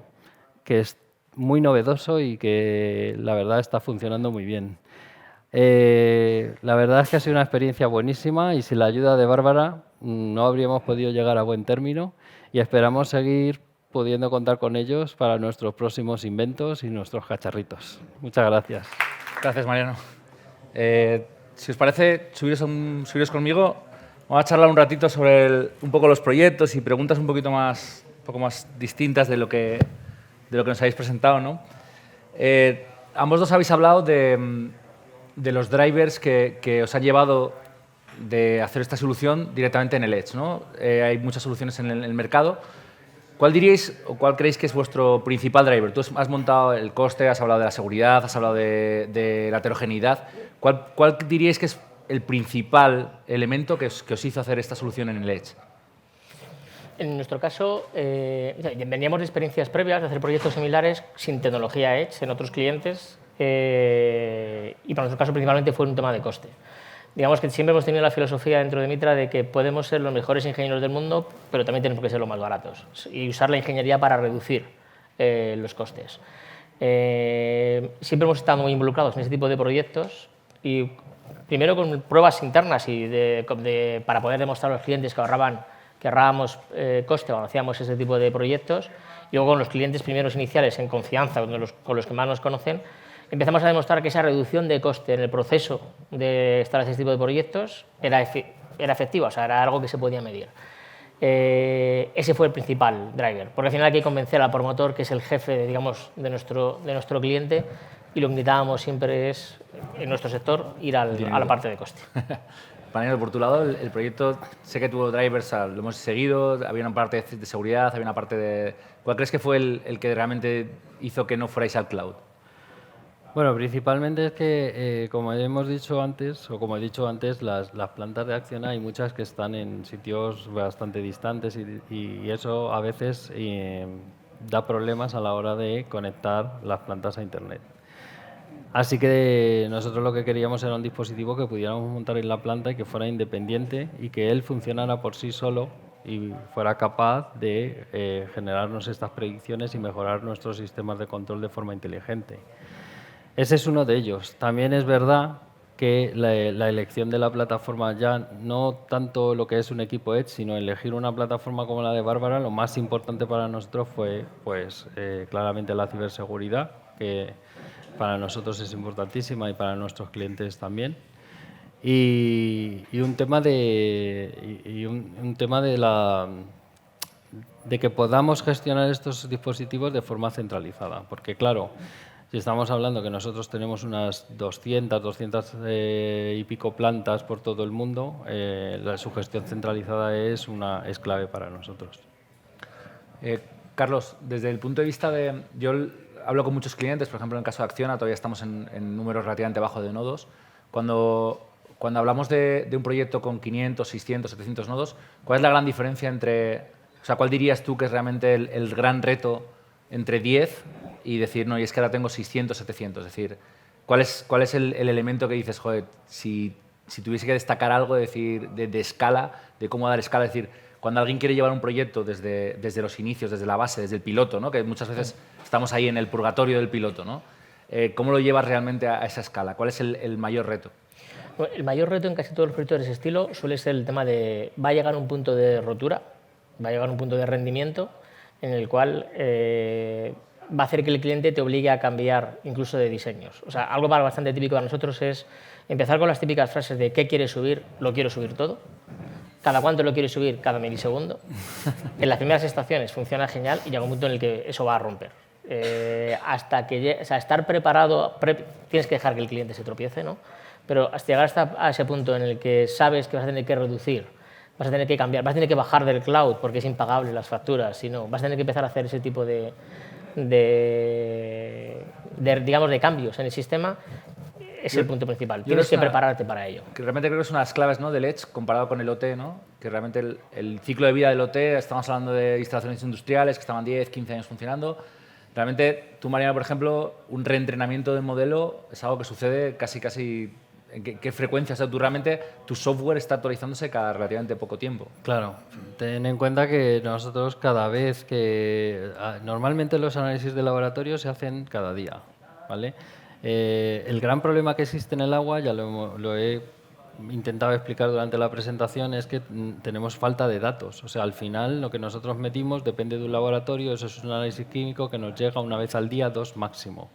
que es muy novedoso y que la verdad está funcionando muy bien. La verdad es que ha sido una experiencia buenísima y sin la ayuda de Bárbara no habríamos podido llegar a buen término y esperamos seguir pudiendo contar con ellos para nuestros próximos inventos y nuestros cacharritos. Muchas gracias. Gracias, Mariano. Si os parece, subiros conmigo. Vamos a charlar un ratito sobre un poco los proyectos y preguntas un poco más distintas de lo que nos habéis presentado, ¿no? Ambos dos habéis hablado de los drivers que os han llevado de hacer esta solución directamente en el Edge, ¿no? Hay muchas soluciones en el mercado. ¿Cuál diríais o cuál creéis que es vuestro principal driver? Tú has montado el coste, has hablado de la seguridad, has hablado de la heterogeneidad. ¿Cuál diríais que es el principal elemento que os hizo hacer esta solución en el Edge? En nuestro caso, veníamos de experiencias previas de hacer proyectos similares sin tecnología Edge en otros clientes y para nuestro caso principalmente fue un tema de coste. digamos que siempre hemos tenido la filosofía dentro de Mitra de que podemos ser los mejores ingenieros del mundo, pero también tenemos que ser los más baratos y usar la ingeniería para reducir los costes. Siempre hemos estado muy involucrados en ese tipo de proyectos y primero con pruebas internas y para poder demostrar a los clientes que ahorrábamos coste cuando hacíamos ese tipo de proyectos, y luego con los clientes primeros iniciales en confianza, con los que más nos conocen, empezamos a demostrar que esa reducción de coste en el proceso de estar en ese tipo de proyectos era efectiva, o sea, era algo que se podía medir. Ese fue el principal driver, porque al final hay que convencer al promotor, que es el jefe, digamos, de nuestro cliente, y lo que necesitábamos siempre es, en nuestro sector, ir a la parte de coste. Panero, por tu lado, el proyecto, sé que tuvo drivers, lo hemos seguido, había una parte de seguridad, había una parte de... ¿Cuál crees que fue el que realmente hizo que no fuerais al cloud? Bueno, principalmente es que, como hemos dicho antes, o como he dicho antes, las plantas de Acciona hay muchas que están en sitios bastante distantes y eso a veces da problemas a la hora de conectar las plantas a Internet. Así que nosotros lo que queríamos era un dispositivo que pudiéramos montar en la planta y que fuera independiente y que él funcionara por sí solo y fuera capaz de generarnos estas predicciones y mejorar nuestros sistemas de control de forma inteligente. Ese es uno de ellos. También es verdad que la elección de la plataforma, ya no tanto lo que es un equipo Edge, sino elegir una plataforma como la de Bárbara, lo más importante para nosotros fue claramente la ciberseguridad, que para nosotros es importantísima y para nuestros clientes también. Y un tema de que podamos gestionar estos dispositivos de forma centralizada, porque claro, si estamos hablando que nosotros tenemos unas 200 y pico plantas por todo el mundo, su gestión centralizada es clave para nosotros. Carlos, desde el punto de vista de... Yo hablo con muchos clientes, por ejemplo, en el caso de Acciona, todavía estamos en números relativamente bajos de nodos. Cuando hablamos de un proyecto con 500, 600, 700 nodos, ¿cuál es la gran diferencia entre... O sea, ¿cuál dirías tú que es realmente el gran reto entre 10 y decir, no, y es que ahora tengo 600, 700? Es decir, ¿cuál es el elemento que dices, joder, si tuviese que destacar algo de escala, de cómo dar escala? Es decir, cuando alguien quiere llevar un proyecto desde los inicios, desde la base, desde el piloto, ¿no? Que muchas veces estamos ahí en el purgatorio del piloto, ¿no? ¿Cómo lo llevas realmente a esa escala? ¿Cuál es el mayor reto? Bueno, el mayor reto en casi todos los proyectos de ese estilo suele ser el tema de va a llegar un punto de rotura, va a llegar un punto de rendimiento en el cual va a hacer que el cliente te obligue a cambiar incluso de diseños. O sea, algo bastante típico para nosotros es empezar con las típicas frases de ¿qué quieres subir? Lo quiero subir todo. ¿Cada cuánto lo quieres subir? Cada milisegundo. En las primeras estaciones funciona genial y llega un punto en el que eso va a romper. Hasta que, o sea, estar preparado, tienes que dejar que el cliente se tropiece, ¿no? Pero hasta llegar a ese punto en el que sabes que vas a tener que reducir, vas a tener que cambiar, vas a tener que bajar del cloud porque es impagable las facturas, sino vas a tener que empezar a hacer ese tipo de cambios en el sistema, es el punto principal. Tienes que prepararte para ello. Que realmente creo que es una de las claves, ¿no?, del Edge comparado con el OT, ¿no? Que realmente el ciclo de vida del OT, estamos hablando de instalaciones industriales que estaban 10, 15 años funcionando. Realmente, tú, Mariano, por ejemplo, un reentrenamiento del modelo es algo que sucede casi ¿en qué frecuencia? O sea, tu software está actualizándose cada relativamente poco tiempo. Claro, ten en cuenta que nosotros cada vez que... Normalmente los análisis de laboratorio se hacen cada día, ¿vale? El gran problema que existe en el agua, ya lo he intentado explicar durante la presentación, es que tenemos falta de datos. O sea, al final lo que nosotros metimos depende de un laboratorio, eso es un análisis químico que nos llega una vez al día, 2 máximo.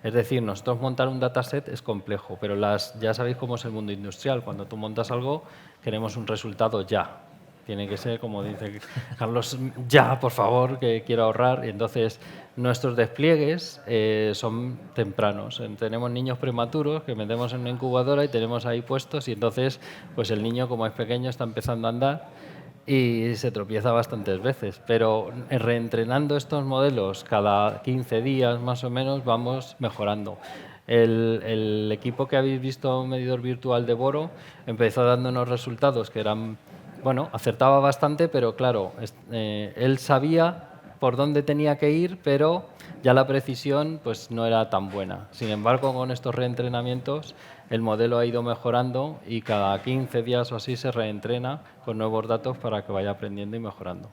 Es decir, nosotros montar un dataset es complejo, pero ya sabéis cómo es el mundo industrial. Cuando tú montas algo, queremos un resultado ya. Tiene que ser, como dice Carlos, ya, por favor, que quiero ahorrar. Y entonces, nuestros despliegues son tempranos. Tenemos niños prematuros que metemos en una incubadora y tenemos ahí puestos, y entonces, pues el niño, como es pequeño, está empezando a andar y se tropieza bastantes veces. Pero reentrenando estos modelos cada 15 días, más o menos, vamos mejorando. El equipo que habéis visto, un medidor virtual de boro, empezó dándonos resultados que eran... Bueno, acertaba bastante, pero claro, él sabía por dónde tenía que ir, pero ya la precisión pues no era tan buena. Sin embargo, con estos reentrenamientos el modelo ha ido mejorando y cada 15 días o así se reentrena con nuevos datos para que vaya aprendiendo y mejorando.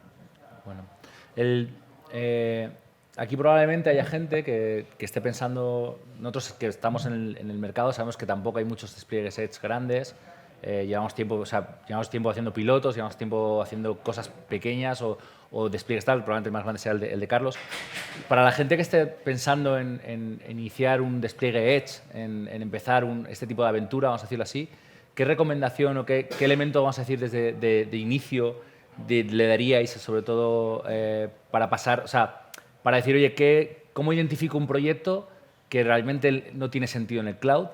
Bueno, aquí probablemente haya gente que esté pensando, nosotros que estamos en el mercado sabemos que tampoco hay muchos despliegues Edge grandes, llevamos tiempo haciendo pilotos, llevamos tiempo haciendo cosas pequeñas o despliegues tal, probablemente el más grande sea el de Carlos. Para la gente que esté pensando en iniciar un despliegue Edge, en empezar este tipo de aventura, vamos a decirlo así, ¿qué recomendación o qué elemento, vamos a decir, desde de inicio le daríais, sobre todo para pasar, o sea, para decir, oye, ¿cómo identifico un proyecto que realmente no tiene sentido en el cloud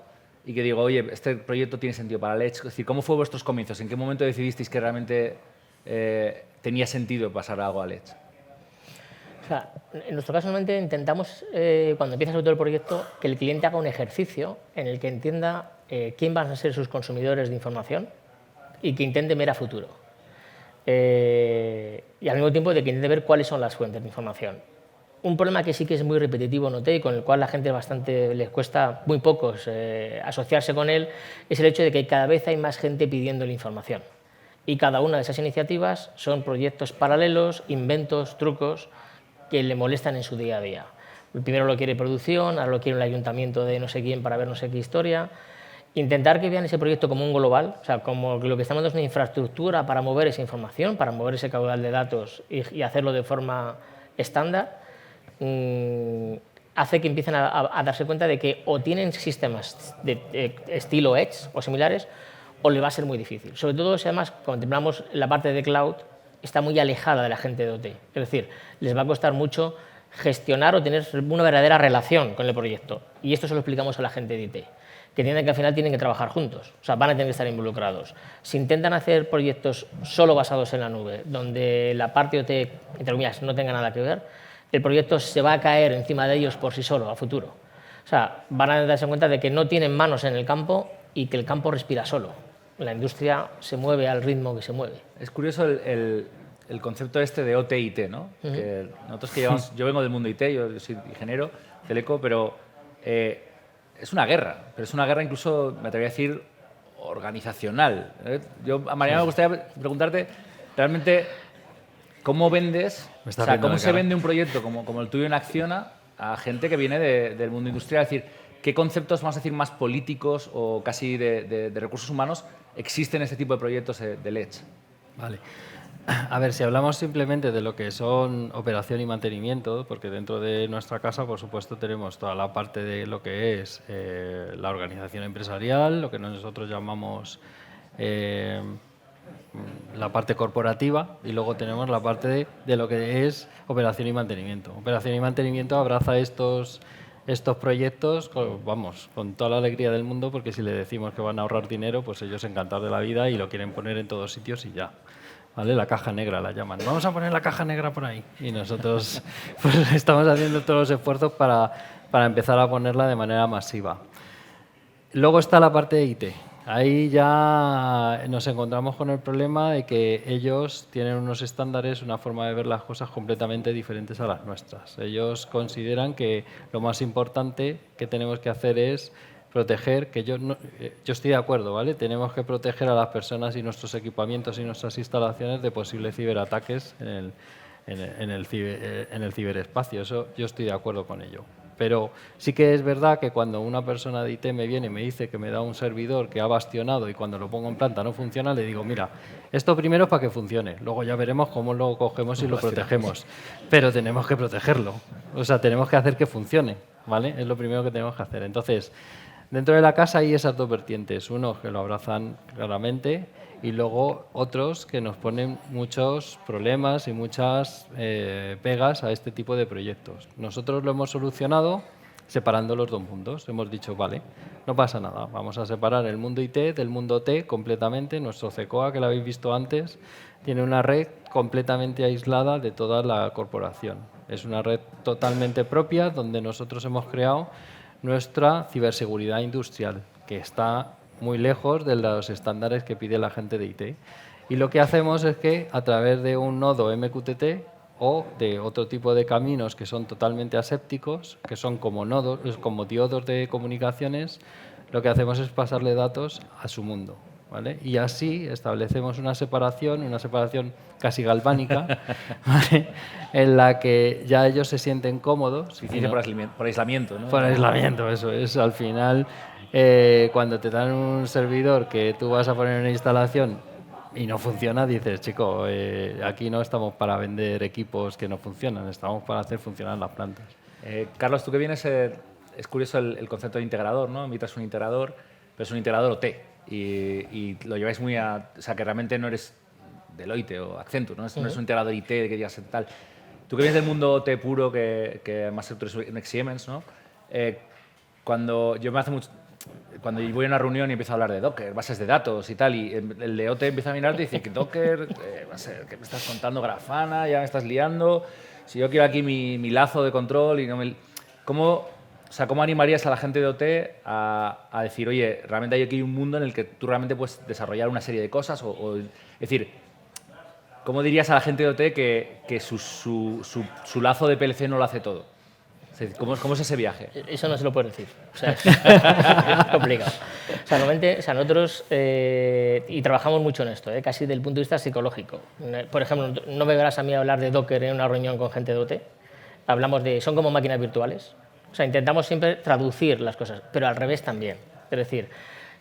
y que digo, oye, este proyecto tiene sentido para el Edge? Es decir, ¿cómo fue vuestros comienzos? ¿En qué momento decidisteis que realmente tenía sentido pasar algo al Edge? O sea, en nuestro caso, normalmente intentamos, cuando empieza sobre todo el proyecto, que el cliente haga un ejercicio en el que entienda quién van a ser sus consumidores de información y que intente ver a futuro. Y al mismo tiempo de que intente ver cuáles son las fuentes de información. Un problema que sí que es muy repetitivo, noté, y con el cual la gente les cuesta muy pocos asociarse con él, es el hecho de que cada vez hay más gente pidiendo la información. Y cada una de esas iniciativas son proyectos paralelos, inventos, trucos que le molestan en su día a día. El primero lo quiere producción, ahora lo quiere el ayuntamiento de no sé quién para ver no sé qué historia. Intentar que vean ese proyecto como un global, o sea, como que lo que estamos dando es una infraestructura para mover esa información, para mover ese caudal de datos y hacerlo de forma estándar, hace que empiecen a darse cuenta de que o tienen sistemas de estilo Edge o similares, o les va a ser muy difícil. Sobre todo si además contemplamos la parte de cloud, está muy alejada de la gente de OT. Es decir, les va a costar mucho gestionar o tener una verdadera relación con el proyecto. Y esto se lo explicamos a la gente de IT, que entienden que al final tienen que trabajar juntos, o sea, van a tener que estar involucrados. Si intentan hacer proyectos solo basados en la nube, donde la parte OT, entre comillas, no tenga nada que ver, el proyecto se va a caer encima de ellos por sí solo a futuro. O sea, van a darse cuenta de que no tienen manos en el campo y que el campo respira solo. La industria se mueve al ritmo que se mueve. Es curioso el concepto este de OT-IT, ¿no? Que nosotros que llevamos, yo vengo del mundo IT, yo soy ingeniero, teleco, pero es una guerra, pero es una guerra incluso, me atrevería a decir, organizacional. A Mariano me gustaría preguntarte, realmente, ¿cómo vendes, o sea, cómo se vende un proyecto como el tuyo en Acciona a gente que viene del mundo industrial? Es decir, ¿qué conceptos, vamos a decir, más políticos o casi de recursos humanos existen en este tipo de proyectos del Edge? Vale. A ver, si hablamos simplemente de lo que son operación y mantenimiento, porque dentro de nuestra casa, por supuesto, tenemos toda la parte de lo que es la organización empresarial, lo que nosotros llamamos la parte corporativa, y luego tenemos la parte de lo que es operación y mantenimiento. Operación y mantenimiento abraza estos proyectos, con toda la alegría del mundo, porque si le decimos que van a ahorrar dinero, pues ellos encantados de la vida y lo quieren poner en todos sitios y ya. ¿Vale? La caja negra la llaman. Vamos a poner la caja negra por ahí. Y nosotros pues, estamos haciendo todos los esfuerzos para empezar a ponerla de manera masiva. Luego está la parte de IT. Ahí ya nos encontramos con el problema de que ellos tienen unos estándares, una forma de ver las cosas completamente diferentes a las nuestras. Ellos consideran que lo más importante que tenemos que hacer es proteger, que yo estoy de acuerdo, ¿vale? Tenemos que proteger a las personas y nuestros equipamientos y nuestras instalaciones de posibles ciberataques en el ciberespacio. Eso yo estoy de acuerdo con ello. Pero sí que es verdad que cuando una persona de IT me viene y me dice que me da un servidor que ha bastionado y cuando lo pongo en planta no funciona, le digo, mira, esto primero es para que funcione, luego ya veremos cómo lo cogemos y lo protegemos. Pero tenemos que protegerlo, o sea, tenemos que hacer que funcione, ¿vale? Es lo primero que tenemos que hacer. Entonces, dentro de la casa hay esas dos vertientes, unos que lo abrazan claramente y luego otros que nos ponen muchos problemas y muchas pegas a este tipo de proyectos. Nosotros lo hemos solucionado separando los dos mundos. Hemos dicho, vale, no pasa nada, vamos a separar el mundo IT del mundo OT completamente. Nuestro CECOA, que lo habéis visto antes, tiene una red completamente aislada de toda la corporación. Es una red totalmente propia donde nosotros hemos creado nuestra ciberseguridad industrial, que está muy lejos de los estándares que pide la gente de IT. Y lo que hacemos es que a través de un nodo MQTT o de otro tipo de caminos que son totalmente asépticos, que son como nodos, como diodos de comunicaciones, lo que hacemos es pasarle datos a su mundo, ¿vale? Y así establecemos una separación casi galvánica, ¿vale? En la que ya ellos se sienten cómodos. Dice por aislamiento, ¿no? Por aislamiento, eso es. Al final, cuando te dan un servidor que tú vas a poner una instalación y no funciona, dices, chico, aquí no estamos para vender equipos que no funcionan, estamos para hacer funcionar las plantas. Carlos, tú que vienes, es curioso el concepto de integrador, ¿no? Invitas un integrador, pero es un integrador OT y lo lleváis muy a... O sea, que realmente no eres Deloitte o Accenture, ¿no? No es un integrador IT que digas tal. Tú que vienes del mundo OT puro, que además tú eres un ex-Siemens, ¿no? Cuando yo voy a una reunión y empiezo a hablar de Docker, bases de datos y tal, y el de OT empieza a mirarte y dice que Docker, ¿qué me estás contando? Grafana, ya me estás liando. Si yo quiero aquí mi lazo de control y no me... ¿Cómo animarías a la gente de OT a decir, oye, realmente hay aquí un mundo en el que tú realmente puedes desarrollar una serie de cosas? Es decir, ¿cómo dirías a la gente de OT que su lazo de PLC no lo hace todo? ¿Cómo es ese viaje? Eso no se lo puedo decir. O sea, es complicado. O sea, normalmente, nosotros y trabajamos mucho en esto, casi desde el punto de vista psicológico. Por ejemplo, no me verás a mí hablar de Docker en una reunión con gente de OT. Hablamos son como máquinas virtuales. O sea, intentamos siempre traducir las cosas, pero al revés también. Es decir,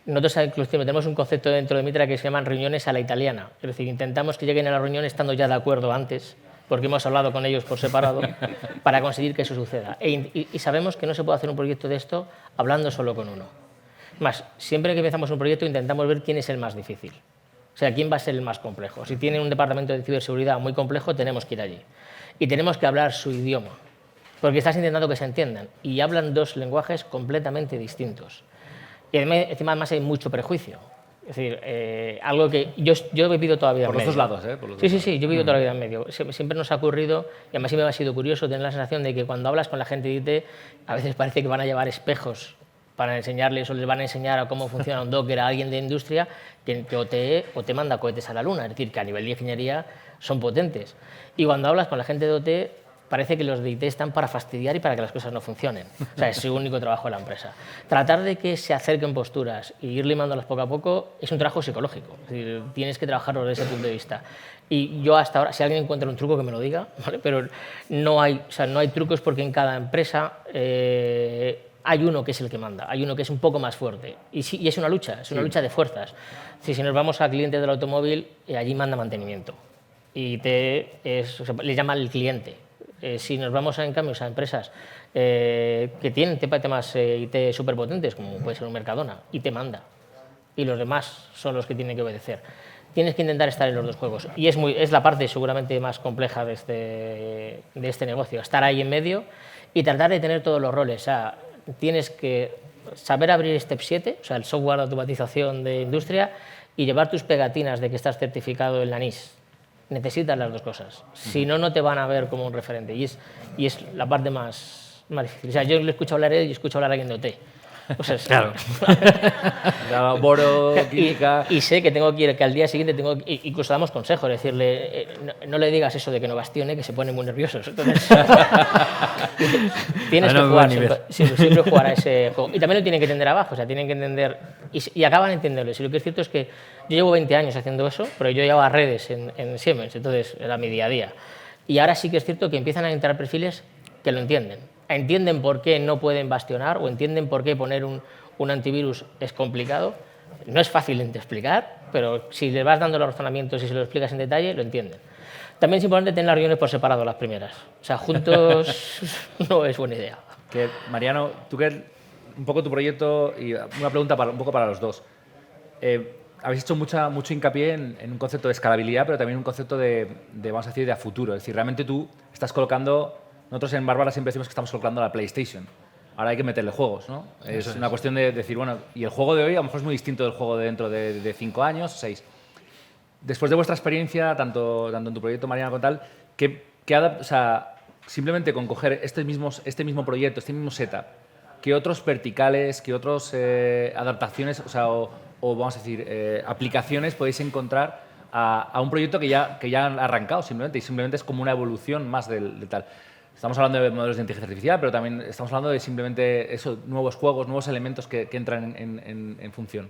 nosotros inclusive tenemos un concepto dentro de Mitra que se llaman reuniones a la italiana. Es decir, intentamos que lleguen a la reunión estando ya de acuerdo antes, porque hemos hablado con ellos por separado, para conseguir que eso suceda. Y sabemos que no se puede hacer un proyecto de esto hablando solo con uno. Más, siempre que empezamos un proyecto intentamos ver quién es el más difícil. O sea, quién va a ser el más complejo. Si tienen un departamento de ciberseguridad muy complejo, tenemos que ir allí. Y tenemos que hablar su idioma, porque estás intentando que se entiendan. Y hablan dos lenguajes completamente distintos. Y encima además hay mucho prejuicio. Es decir, algo que yo he vivido toda la vida en medio. Por los dos lados, ¿eh? Sí, yo he vivido toda la vida en medio. Siempre nos ha ocurrido, y además siempre me ha sido curioso tener la sensación de que cuando hablas con la gente de IT, a veces parece que van a llevar espejos para enseñarles o les van a enseñar a cómo funciona un Docker a alguien de industria que OT manda cohetes a la luna. Es decir, que a nivel de ingeniería son potentes. Y cuando hablas con la gente de OT, parece que los de IT están para fastidiar y para que las cosas no funcionen. O sea, es su único trabajo de la empresa. Tratar de que se acerquen posturas y ir limándolas poco a poco es un trabajo psicológico. Es decir, tienes que trabajarlo desde ese punto de vista. Y yo hasta ahora, si alguien encuentra un truco que me lo diga, ¿vale? Pero no hay trucos porque en cada empresa hay uno que es el que manda, hay uno que es un poco más fuerte. Y es una lucha de fuerzas. Si nos vamos a clientes del automóvil, allí manda mantenimiento. Y le llama el cliente. Si nos vamos, en cambio, a empresas que tienen temas IT súper potentes, como puede ser un Mercadona, y te manda. Y los demás son los que tienen que obedecer. Tienes que intentar estar en los dos juegos. Y es la parte seguramente más compleja de este negocio. Estar ahí en medio y tratar de tener todos los roles. O sea, tienes que saber abrir Step 7, o sea, el software de automatización de industria, y llevar tus pegatinas de que estás certificado en la NIS. Necesitas las dos cosas. Si no, no te van a ver como un referente. Y es la parte más difícil. O sea, yo le escucho hablar a él y escucho hablar a alguien de OT. O sea, claro. Boro, química. Y sé que tengo que ir, que al día siguiente incluso damos consejos, decirle, no le digas eso de que no bastione, que se ponen muy nerviosos. Entonces, tienes que jugar, siempre jugar a ese juego. Y también lo tienen que entender abajo, o sea, tienen que entender, y acaban entendiéndolo. Y lo que es cierto es que yo llevo 20 años haciendo eso, pero yo llevaba redes en Siemens, entonces era mi día a día. Y ahora sí que es cierto que empiezan a entrar perfiles que lo entienden. Entienden por qué no pueden bastionar o entienden por qué poner un antivirus es complicado. No es fácil de explicar, pero si le vas dando los razonamientos y se lo explicas en detalle, lo entienden. También es importante tener las reuniones por separado las primeras. O sea, juntos no es buena idea. Mariano, tú que un poco tu proyecto, y una pregunta un poco para los dos. Habéis hecho mucho hincapié en un concepto de escalabilidad, pero también un concepto vamos a decir, de a futuro. Es decir, realmente tú estás colocando... Nosotros en Bárbara siempre decimos que estamos colocando la PlayStation. Ahora hay que meterle juegos, ¿no? Es una cuestión de decir, bueno, y el juego de hoy a lo mejor es muy distinto del juego de dentro de 5 años, 6. Después de vuestra experiencia, tanto en tu proyecto, Mariano, como tal, o sea, simplemente con coger este mismo proyecto, este mismo setup, ¿qué otros verticales, qué otras adaptaciones, o sea, o vamos a decir, aplicaciones podéis encontrar a un proyecto que ya han arrancado simplemente, y simplemente es como una evolución más del tal? Estamos hablando de modelos de inteligencia artificial, pero también estamos hablando de simplemente eso, nuevos juegos, nuevos elementos que entran en función.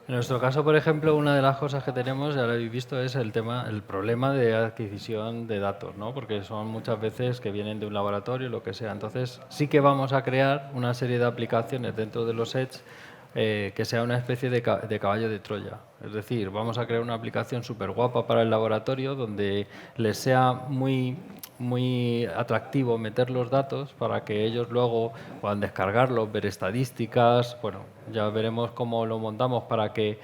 En nuestro caso, por ejemplo, una de las cosas que tenemos, ya lo habéis visto, es el problema de adquisición de datos, ¿no? Porque son muchas veces que vienen de un laboratorio, lo que sea. Entonces, sí que vamos a crear una serie de aplicaciones dentro de los Edge que sea una especie de caballo de Troya. Es decir, vamos a crear una aplicación súper guapa para el laboratorio donde les sea muy atractivo meter los datos para que ellos luego puedan descargarlos, ver estadísticas. Bueno, ya veremos cómo lo montamos para que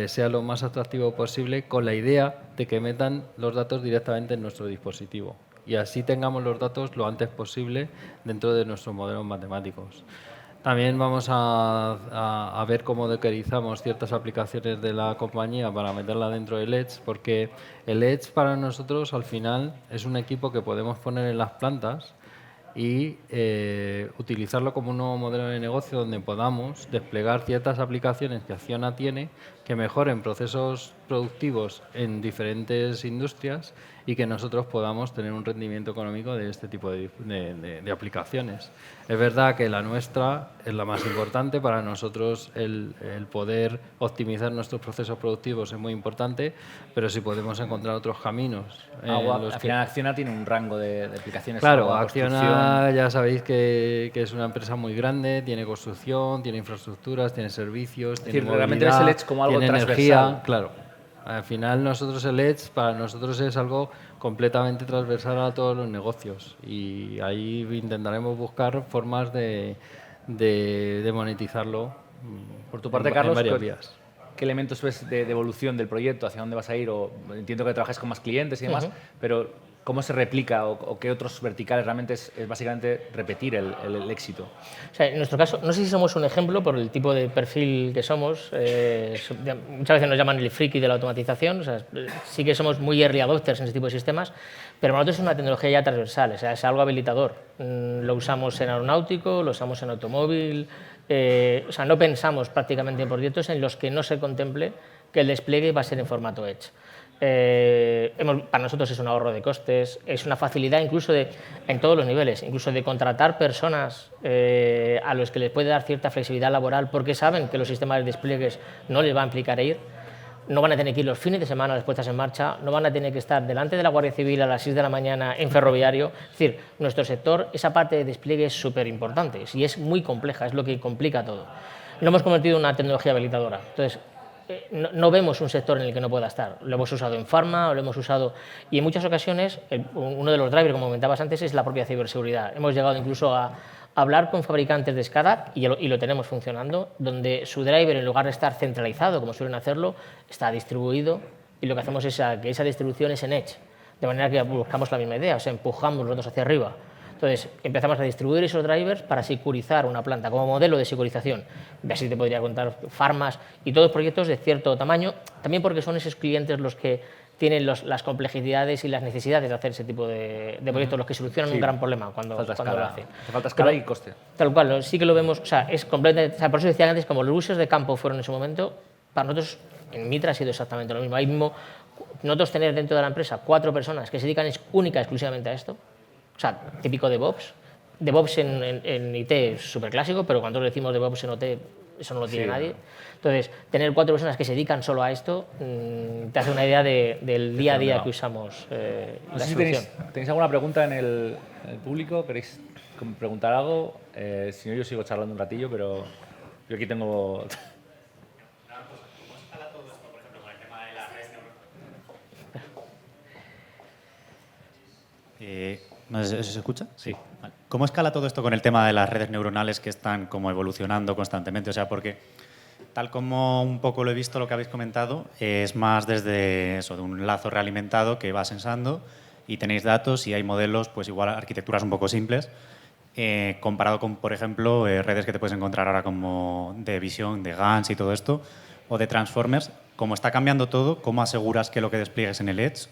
sea lo más atractivo posible, con la idea de que metan los datos directamente en nuestro dispositivo y así tengamos los datos lo antes posible dentro de nuestros modelos matemáticos. También vamos a ver cómo dockerizamos ciertas aplicaciones de la compañía para meterla dentro del Edge, porque el Edge para nosotros al final es un equipo que podemos poner en las plantas y utilizarlo como un nuevo modelo de negocio donde podamos desplegar ciertas aplicaciones que Acciona tiene que mejoren procesos productivos en diferentes industrias y que nosotros podamos tener un rendimiento económico de este tipo de aplicaciones. Es verdad que la nuestra es la más importante. Para nosotros el poder optimizar nuestros procesos productivos es muy importante, pero si podemos encontrar otros caminos. Al final Acciona tiene un rango de aplicaciones. Claro, Acciona ya sabéis que es una empresa muy grande, tiene construcción, tiene infraestructuras, tiene servicios, tiene movilidad, realmente ves el Edge como algo tiene transversal. Energía, claro. Al final el Edge para nosotros es algo completamente transversal a todos los negocios y ahí intentaremos buscar formas de monetizarlo. Por tu parte, Carlos, varias vías. ¿Qué elementos ves de evolución del proyecto? ¿Hacia dónde vas a ir? O entiendo que trabajas con más clientes y demás, pero ¿cómo se replica o qué otros verticales realmente es básicamente repetir el éxito? O sea, en nuestro caso, no sé si somos un ejemplo por el tipo de perfil que somos. Muchas veces nos llaman el friki de la automatización. O sea, sí que somos muy early adopters en este tipo de sistemas, pero para nosotros es una tecnología ya transversal, o sea, es algo habilitador. Lo usamos en aeronáutico, lo usamos en automóvil. O sea, no pensamos prácticamente en proyectos en los que no se contemple que el despliegue va a ser en formato Edge. Para nosotros es un ahorro de costes, es una facilidad incluso en todos los niveles, incluso de contratar personas a los que les puede dar cierta flexibilidad laboral porque saben que los sistemas de despliegues no les va a implicar ir, no van a tener que ir los fines de semana a las puestas en marcha, no van a tener que estar delante de la Guardia Civil a las 6 de la mañana en ferroviario. Es decir, nuestro sector, esa parte de despliegue es súper importante y es muy compleja, es lo que complica todo. Lo hemos convertido en una tecnología habilitadora. Entonces, no vemos un sector en el que no pueda estar. Lo hemos usado en farma, lo hemos usado y en muchas ocasiones uno de los drivers, como comentabas antes, es la propia ciberseguridad. Hemos llegado incluso a hablar con fabricantes de SCADA y lo tenemos funcionando, donde su driver, en lugar de estar centralizado, como suelen hacerlo, está distribuido y lo que hacemos es que esa distribución es en Edge, de manera que buscamos la misma idea, o sea, empujamos nosotros hacia arriba. Entonces, empezamos a distribuir esos drivers para securizar una planta como modelo de securización. Y así te podría contar farmas y todos proyectos de cierto tamaño, también porque son esos clientes los que tienen las complejidades y las necesidades de hacer ese tipo de proyectos, los que solucionan un gran problema cuando lo hacen. Falta escala y coste. Tal cual, sí que lo vemos, o sea, es completamente, o sea, por eso decía antes, como los usos de campo fueron en su momento, para nosotros en Mitra ha sido exactamente lo mismo. Ahí mismo, nosotros tener dentro de la empresa 4 personas que se dedican única exclusivamente a esto, o sea, típico DevOps. DevOps en IT es súper clásico, pero cuando decimos DevOps en OT, eso no lo tiene nadie. Entonces, tener 4 personas que se dedican solo a esto te hace una idea del día a día que usamos la solución. ¿Tenéis alguna pregunta en el público? ¿Queréis preguntar algo? Si no, yo sigo charlando un ratillo, pero yo aquí tengo... No sé si se escucha. Sí. Vale. ¿Cómo escala todo esto con el tema de las redes neuronales que están como evolucionando constantemente? O sea, porque tal como un poco lo he visto, lo que habéis comentado, es más desde eso, de un lazo realimentado que va sensando y tenéis datos y hay modelos, pues igual arquitecturas un poco simples, comparado con, por ejemplo, redes que te puedes encontrar ahora como de visión, de GANs y todo esto, o de Transformers. Como está cambiando todo, ¿cómo aseguras que lo que despliegues en el Edge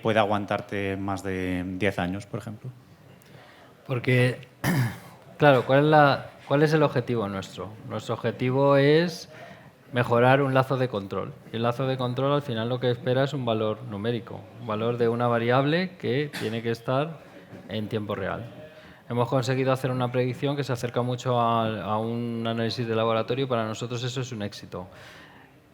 puede aguantarte más de 10 años, por ejemplo? Porque, claro, ¿cuál es el objetivo nuestro? Nuestro objetivo es mejorar un lazo de control. Y el lazo de control al final lo que espera es un valor numérico, un valor de una variable que tiene que estar en tiempo real. Hemos conseguido hacer una predicción que se acerca mucho a un análisis de laboratorio. Para nosotros eso es un éxito.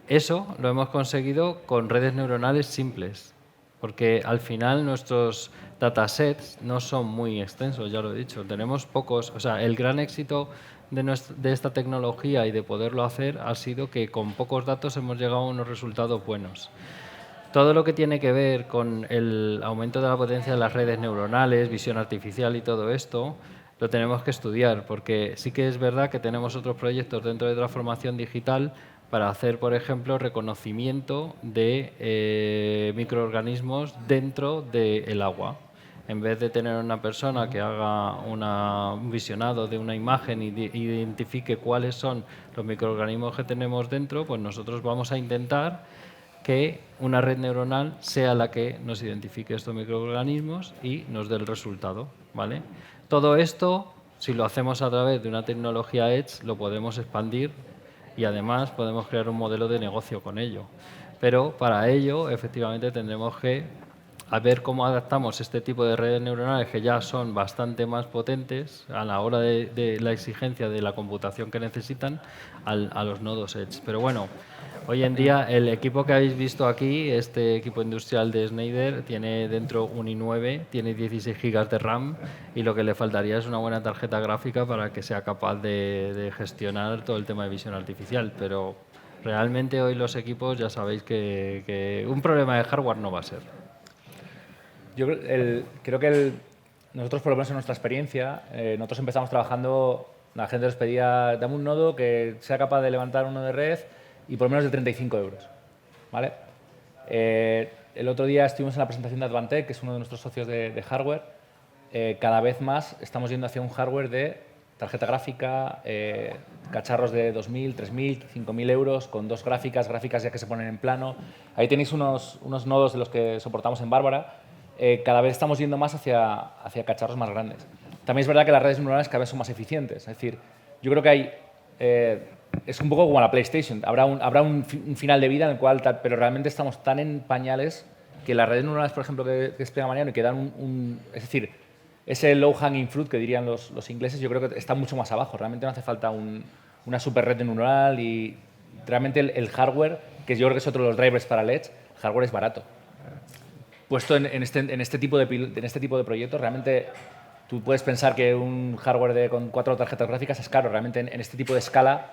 Eso lo hemos conseguido con redes neuronales simples, porque al final nuestros datasets no son muy extensos, ya lo he dicho. Tenemos pocos. O sea, el gran éxito de esta tecnología y de poderlo hacer ha sido que con pocos datos hemos llegado a unos resultados buenos. Todo lo que tiene que ver con el aumento de la potencia de las redes neuronales, visión artificial y todo esto, lo tenemos que estudiar, porque sí que es verdad que tenemos otros proyectos dentro de transformación digital para hacer, por ejemplo, reconocimiento de microorganismos dentro del agua. En vez de tener una persona que haga un visionado de una imagen y identifique cuáles son los microorganismos que tenemos dentro, pues nosotros vamos a intentar que una red neuronal sea la que nos identifique estos microorganismos y nos dé el resultado, ¿vale? Todo esto, si lo hacemos a través de una tecnología Edge, lo podemos expandir y además podemos crear un modelo de negocio con ello. Pero para ello, efectivamente, tendremos que ver cómo adaptamos este tipo de redes neuronales que ya son bastante más potentes a la hora de la exigencia de la computación que necesitan a los nodos Edge. Pero bueno, hoy en día el equipo que habéis visto aquí, este equipo industrial de Schneider, tiene dentro un i9, tiene 16 GB de RAM y lo que le faltaría es una buena tarjeta gráfica para que sea capaz de gestionar todo el tema de visión artificial. Pero realmente hoy los equipos ya sabéis que un problema de hardware no va a ser. Yo creo que nosotros, por lo menos en nuestra experiencia, nosotros empezamos trabajando, la gente nos pedía, dame un nodo que sea capaz de levantar un nodo de red y por menos de 35 euros. ¿Vale? El otro día estuvimos en la presentación de Advantech, que es uno de nuestros socios de hardware. Cada vez más estamos yendo hacia un hardware de tarjeta gráfica, cacharros de 2.000, 3.000, 5.000 euros, con dos gráficas ya que se ponen en plano. Ahí tenéis unos nodos de los que soportamos en Bárbara. Cada vez estamos yendo más hacia cacharros más grandes. También es verdad que las redes neuronales cada vez son más eficientes. Es decir, yo creo que hay... es un poco como la PlayStation. Habrá un final de vida en el cual... pero realmente estamos tan en pañales que las redes neuronales, por ejemplo, que explica Mariano, y que dan es decir, ese low hanging fruit que dirían los ingleses, yo creo que está mucho más abajo. Realmente no hace falta una super red neuronal y realmente el hardware, que yo creo que es otro de los drivers para el Edge, el hardware es barato. Puesto en este tipo de proyectos, realmente tú puedes pensar que un hardware con 4 tarjetas gráficas es caro. Realmente en este tipo de escala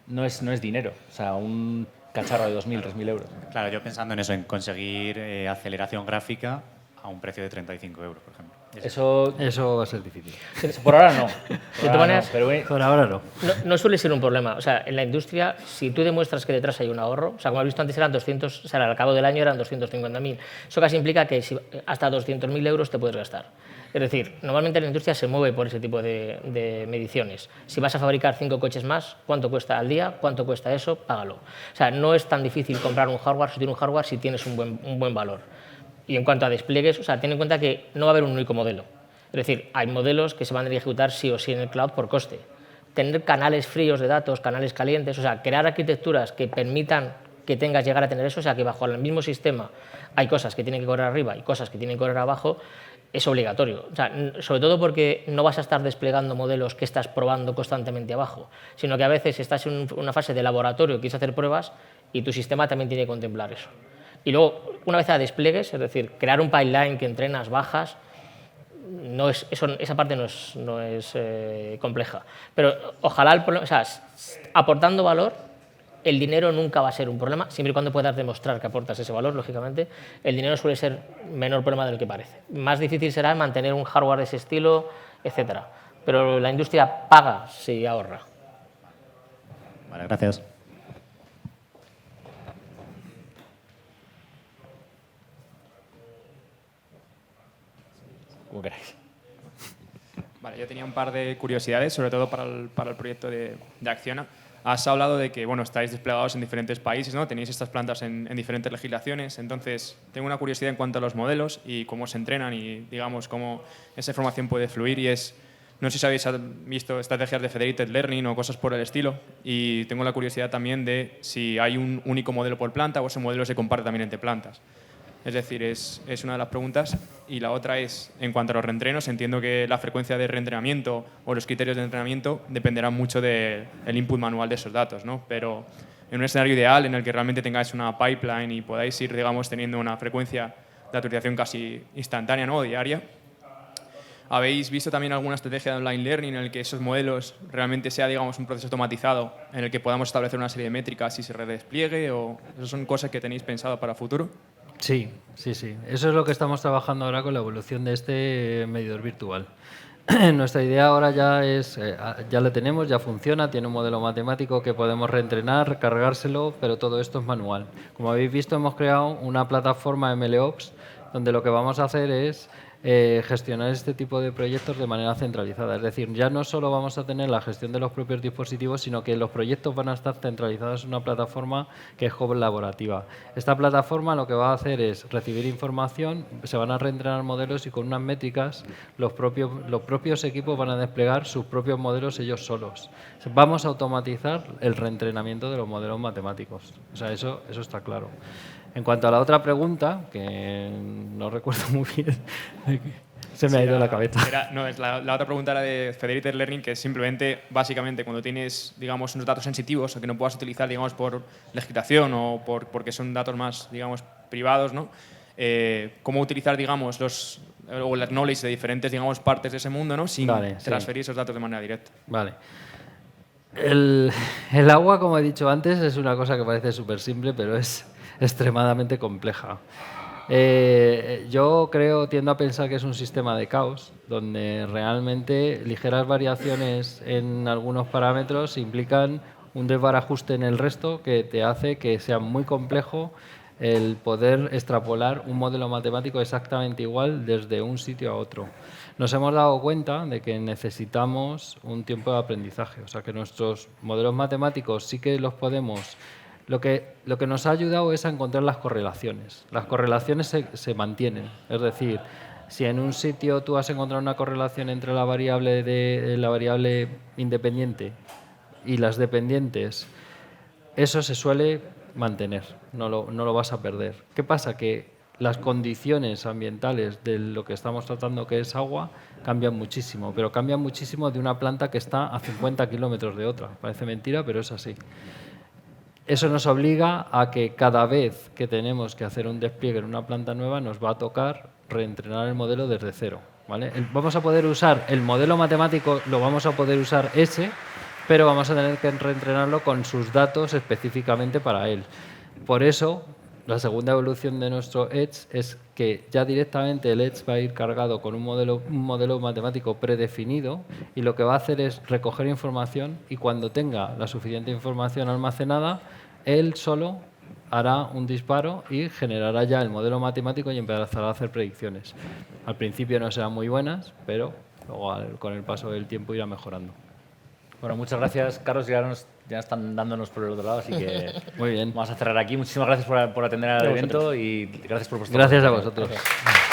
no es dinero. O sea, un cacharro de 2.000, 3.000 euros. Claro, yo pensando en eso, en conseguir aceleración gráfica a un precio de 35 euros, por ejemplo. Eso va a ser difícil. Por ahora no. Por ahora no. No suele ser un problema. O sea, en la industria, si tú demuestras que detrás hay un ahorro, o sea, como has visto antes eran 200, o sea, al cabo del año eran 250.000. Eso casi implica que hasta 200.000 euros te puedes gastar. Es decir, normalmente la industria se mueve por ese tipo de mediciones. Si vas a fabricar 5 coches más, ¿cuánto cuesta al día? ¿Cuánto cuesta eso? Págalo. O sea, no es tan difícil comprar un hardware, sustituir un hardware si tienes un buen valor. Y en cuanto a despliegues, o sea, ten en cuenta que no va a haber un único modelo. Es decir, hay modelos que se van a ejecutar sí o sí en el cloud por coste. Tener canales fríos de datos, canales calientes, o sea, crear arquitecturas que permitan que llegar a tener eso, o sea, que bajo el mismo sistema hay cosas que tienen que correr arriba y cosas que tienen que correr abajo, es obligatorio. O sea, sobre todo porque no vas a estar desplegando modelos que estás probando constantemente abajo, sino que a veces estás en una fase de laboratorio, quieres hacer pruebas y tu sistema también tiene que contemplar eso. Y luego, una vez a despliegues, es decir, crear un pipeline que entrenas, bajas, esa parte no es compleja. Pero ojalá el problema, o sea, aportando valor, el dinero nunca va a ser un problema, siempre y cuando puedas demostrar que aportas ese valor, lógicamente. El dinero suele ser menor problema de lo que parece. Más difícil será mantener un hardware de ese estilo, etc. Pero la industria paga si ahorra. Vale, gracias. Como queráis. Vale, yo tenía un par de curiosidades, sobre todo para el proyecto de Acciona. Has hablado de que estáis desplegados en diferentes países, ¿no? Tenéis estas plantas en diferentes legislaciones. Entonces, tengo una curiosidad en cuanto a los modelos y cómo se entrenan y, digamos, cómo esa información puede fluir. Y no sé si habéis visto estrategias de federated learning o cosas por el estilo. Y tengo la curiosidad también de si hay un único modelo por planta o ese modelo se comparte también entre plantas. Es decir, es una de las preguntas. Y la otra es, en cuanto a los reentrenos, entiendo que la frecuencia de reentrenamiento o los criterios de entrenamiento dependerán mucho del input manual de esos datos, ¿no? Pero en un escenario ideal en el que realmente tengáis una pipeline y podáis ir, digamos, teniendo una frecuencia de actualización casi instantánea, ¿no? O diaria, ¿habéis visto también alguna estrategia de online learning en el que esos modelos realmente sea, digamos, un proceso automatizado en el que podamos establecer una serie de métricas y se redespliegue? ¿O esas son cosas que tenéis pensado para futuro? Sí, sí, sí. Eso es lo que estamos trabajando ahora con la evolución de este medidor virtual. Nuestra idea ahora ya es, ya la tenemos, ya funciona, tiene un modelo matemático que podemos reentrenar, cargárselo, pero todo esto es manual. Como habéis visto, hemos creado una plataforma MLOps donde lo que vamos a hacer es gestionar este tipo de proyectos de manera centralizada. Es decir, ya no solo vamos a tener la gestión de los propios dispositivos, sino que los proyectos van a estar centralizados en una plataforma que es colaborativa. Esta plataforma lo que va a hacer es recibir información, se van a reentrenar modelos y con unas métricas los propios equipos van a desplegar sus propios modelos ellos solos. Vamos a automatizar el reentrenamiento de los modelos matemáticos. O sea, eso está claro. En cuanto a la otra pregunta, que no recuerdo muy bien, se me ha ido la cabeza. La otra pregunta era de Federated Learning, que es simplemente, básicamente, cuando tienes, digamos, unos datos sensitivos o que no puedas utilizar, digamos, por legislación o porque son datos más, digamos, privados, ¿no? Cómo utilizar, digamos, los knowledge de diferentes, digamos, partes de ese mundo, ¿no? Sin transferir esos datos de manera directa. Vale. El agua, como he dicho antes, es una cosa que parece súper simple, pero es extremadamente compleja. Yo tiendo a pensar que es un sistema de caos, donde realmente ligeras variaciones en algunos parámetros implican un desbarajuste en el resto que te hace que sea muy complejo el poder extrapolar un modelo matemático exactamente igual desde un sitio a otro. Nos hemos dado cuenta de que necesitamos un tiempo de aprendizaje, o sea que nuestros modelos matemáticos sí que los podemos. Lo que nos ha ayudado es a encontrar las correlaciones. Las correlaciones se mantienen. Es decir, si en un sitio tú has encontrado una correlación entre la variable independiente y las dependientes, eso se suele mantener, no lo vas a perder. ¿Qué pasa? Que las condiciones ambientales de lo que estamos tratando, que es agua, cambian muchísimo, pero cambian muchísimo de una planta que está a 50 kilómetros de otra. Parece mentira, pero es así. Eso nos obliga a que cada vez que tenemos que hacer un despliegue en una planta nueva nos va a tocar reentrenar el modelo desde cero, ¿vale? Vamos a poder usar el modelo matemático, lo vamos a poder usar pero vamos a tener que reentrenarlo con sus datos específicamente para él. Por eso, la segunda evolución de nuestro Edge es que ya directamente el Edge va a ir cargado con un modelo matemático predefinido y lo que va a hacer es recoger información y cuando tenga la suficiente información almacenada, él solo hará un disparo y generará ya el modelo matemático y empezará a hacer predicciones. Al principio no serán muy buenas, pero luego con el paso del tiempo irá mejorando. Bueno, muchas gracias, Carlos. Ya están dándonos por el otro lado, así que muy bien. Vamos a cerrar aquí. Muchísimas gracias por atender al evento y gracias por vuestro Gracias a vosotros. Gracias.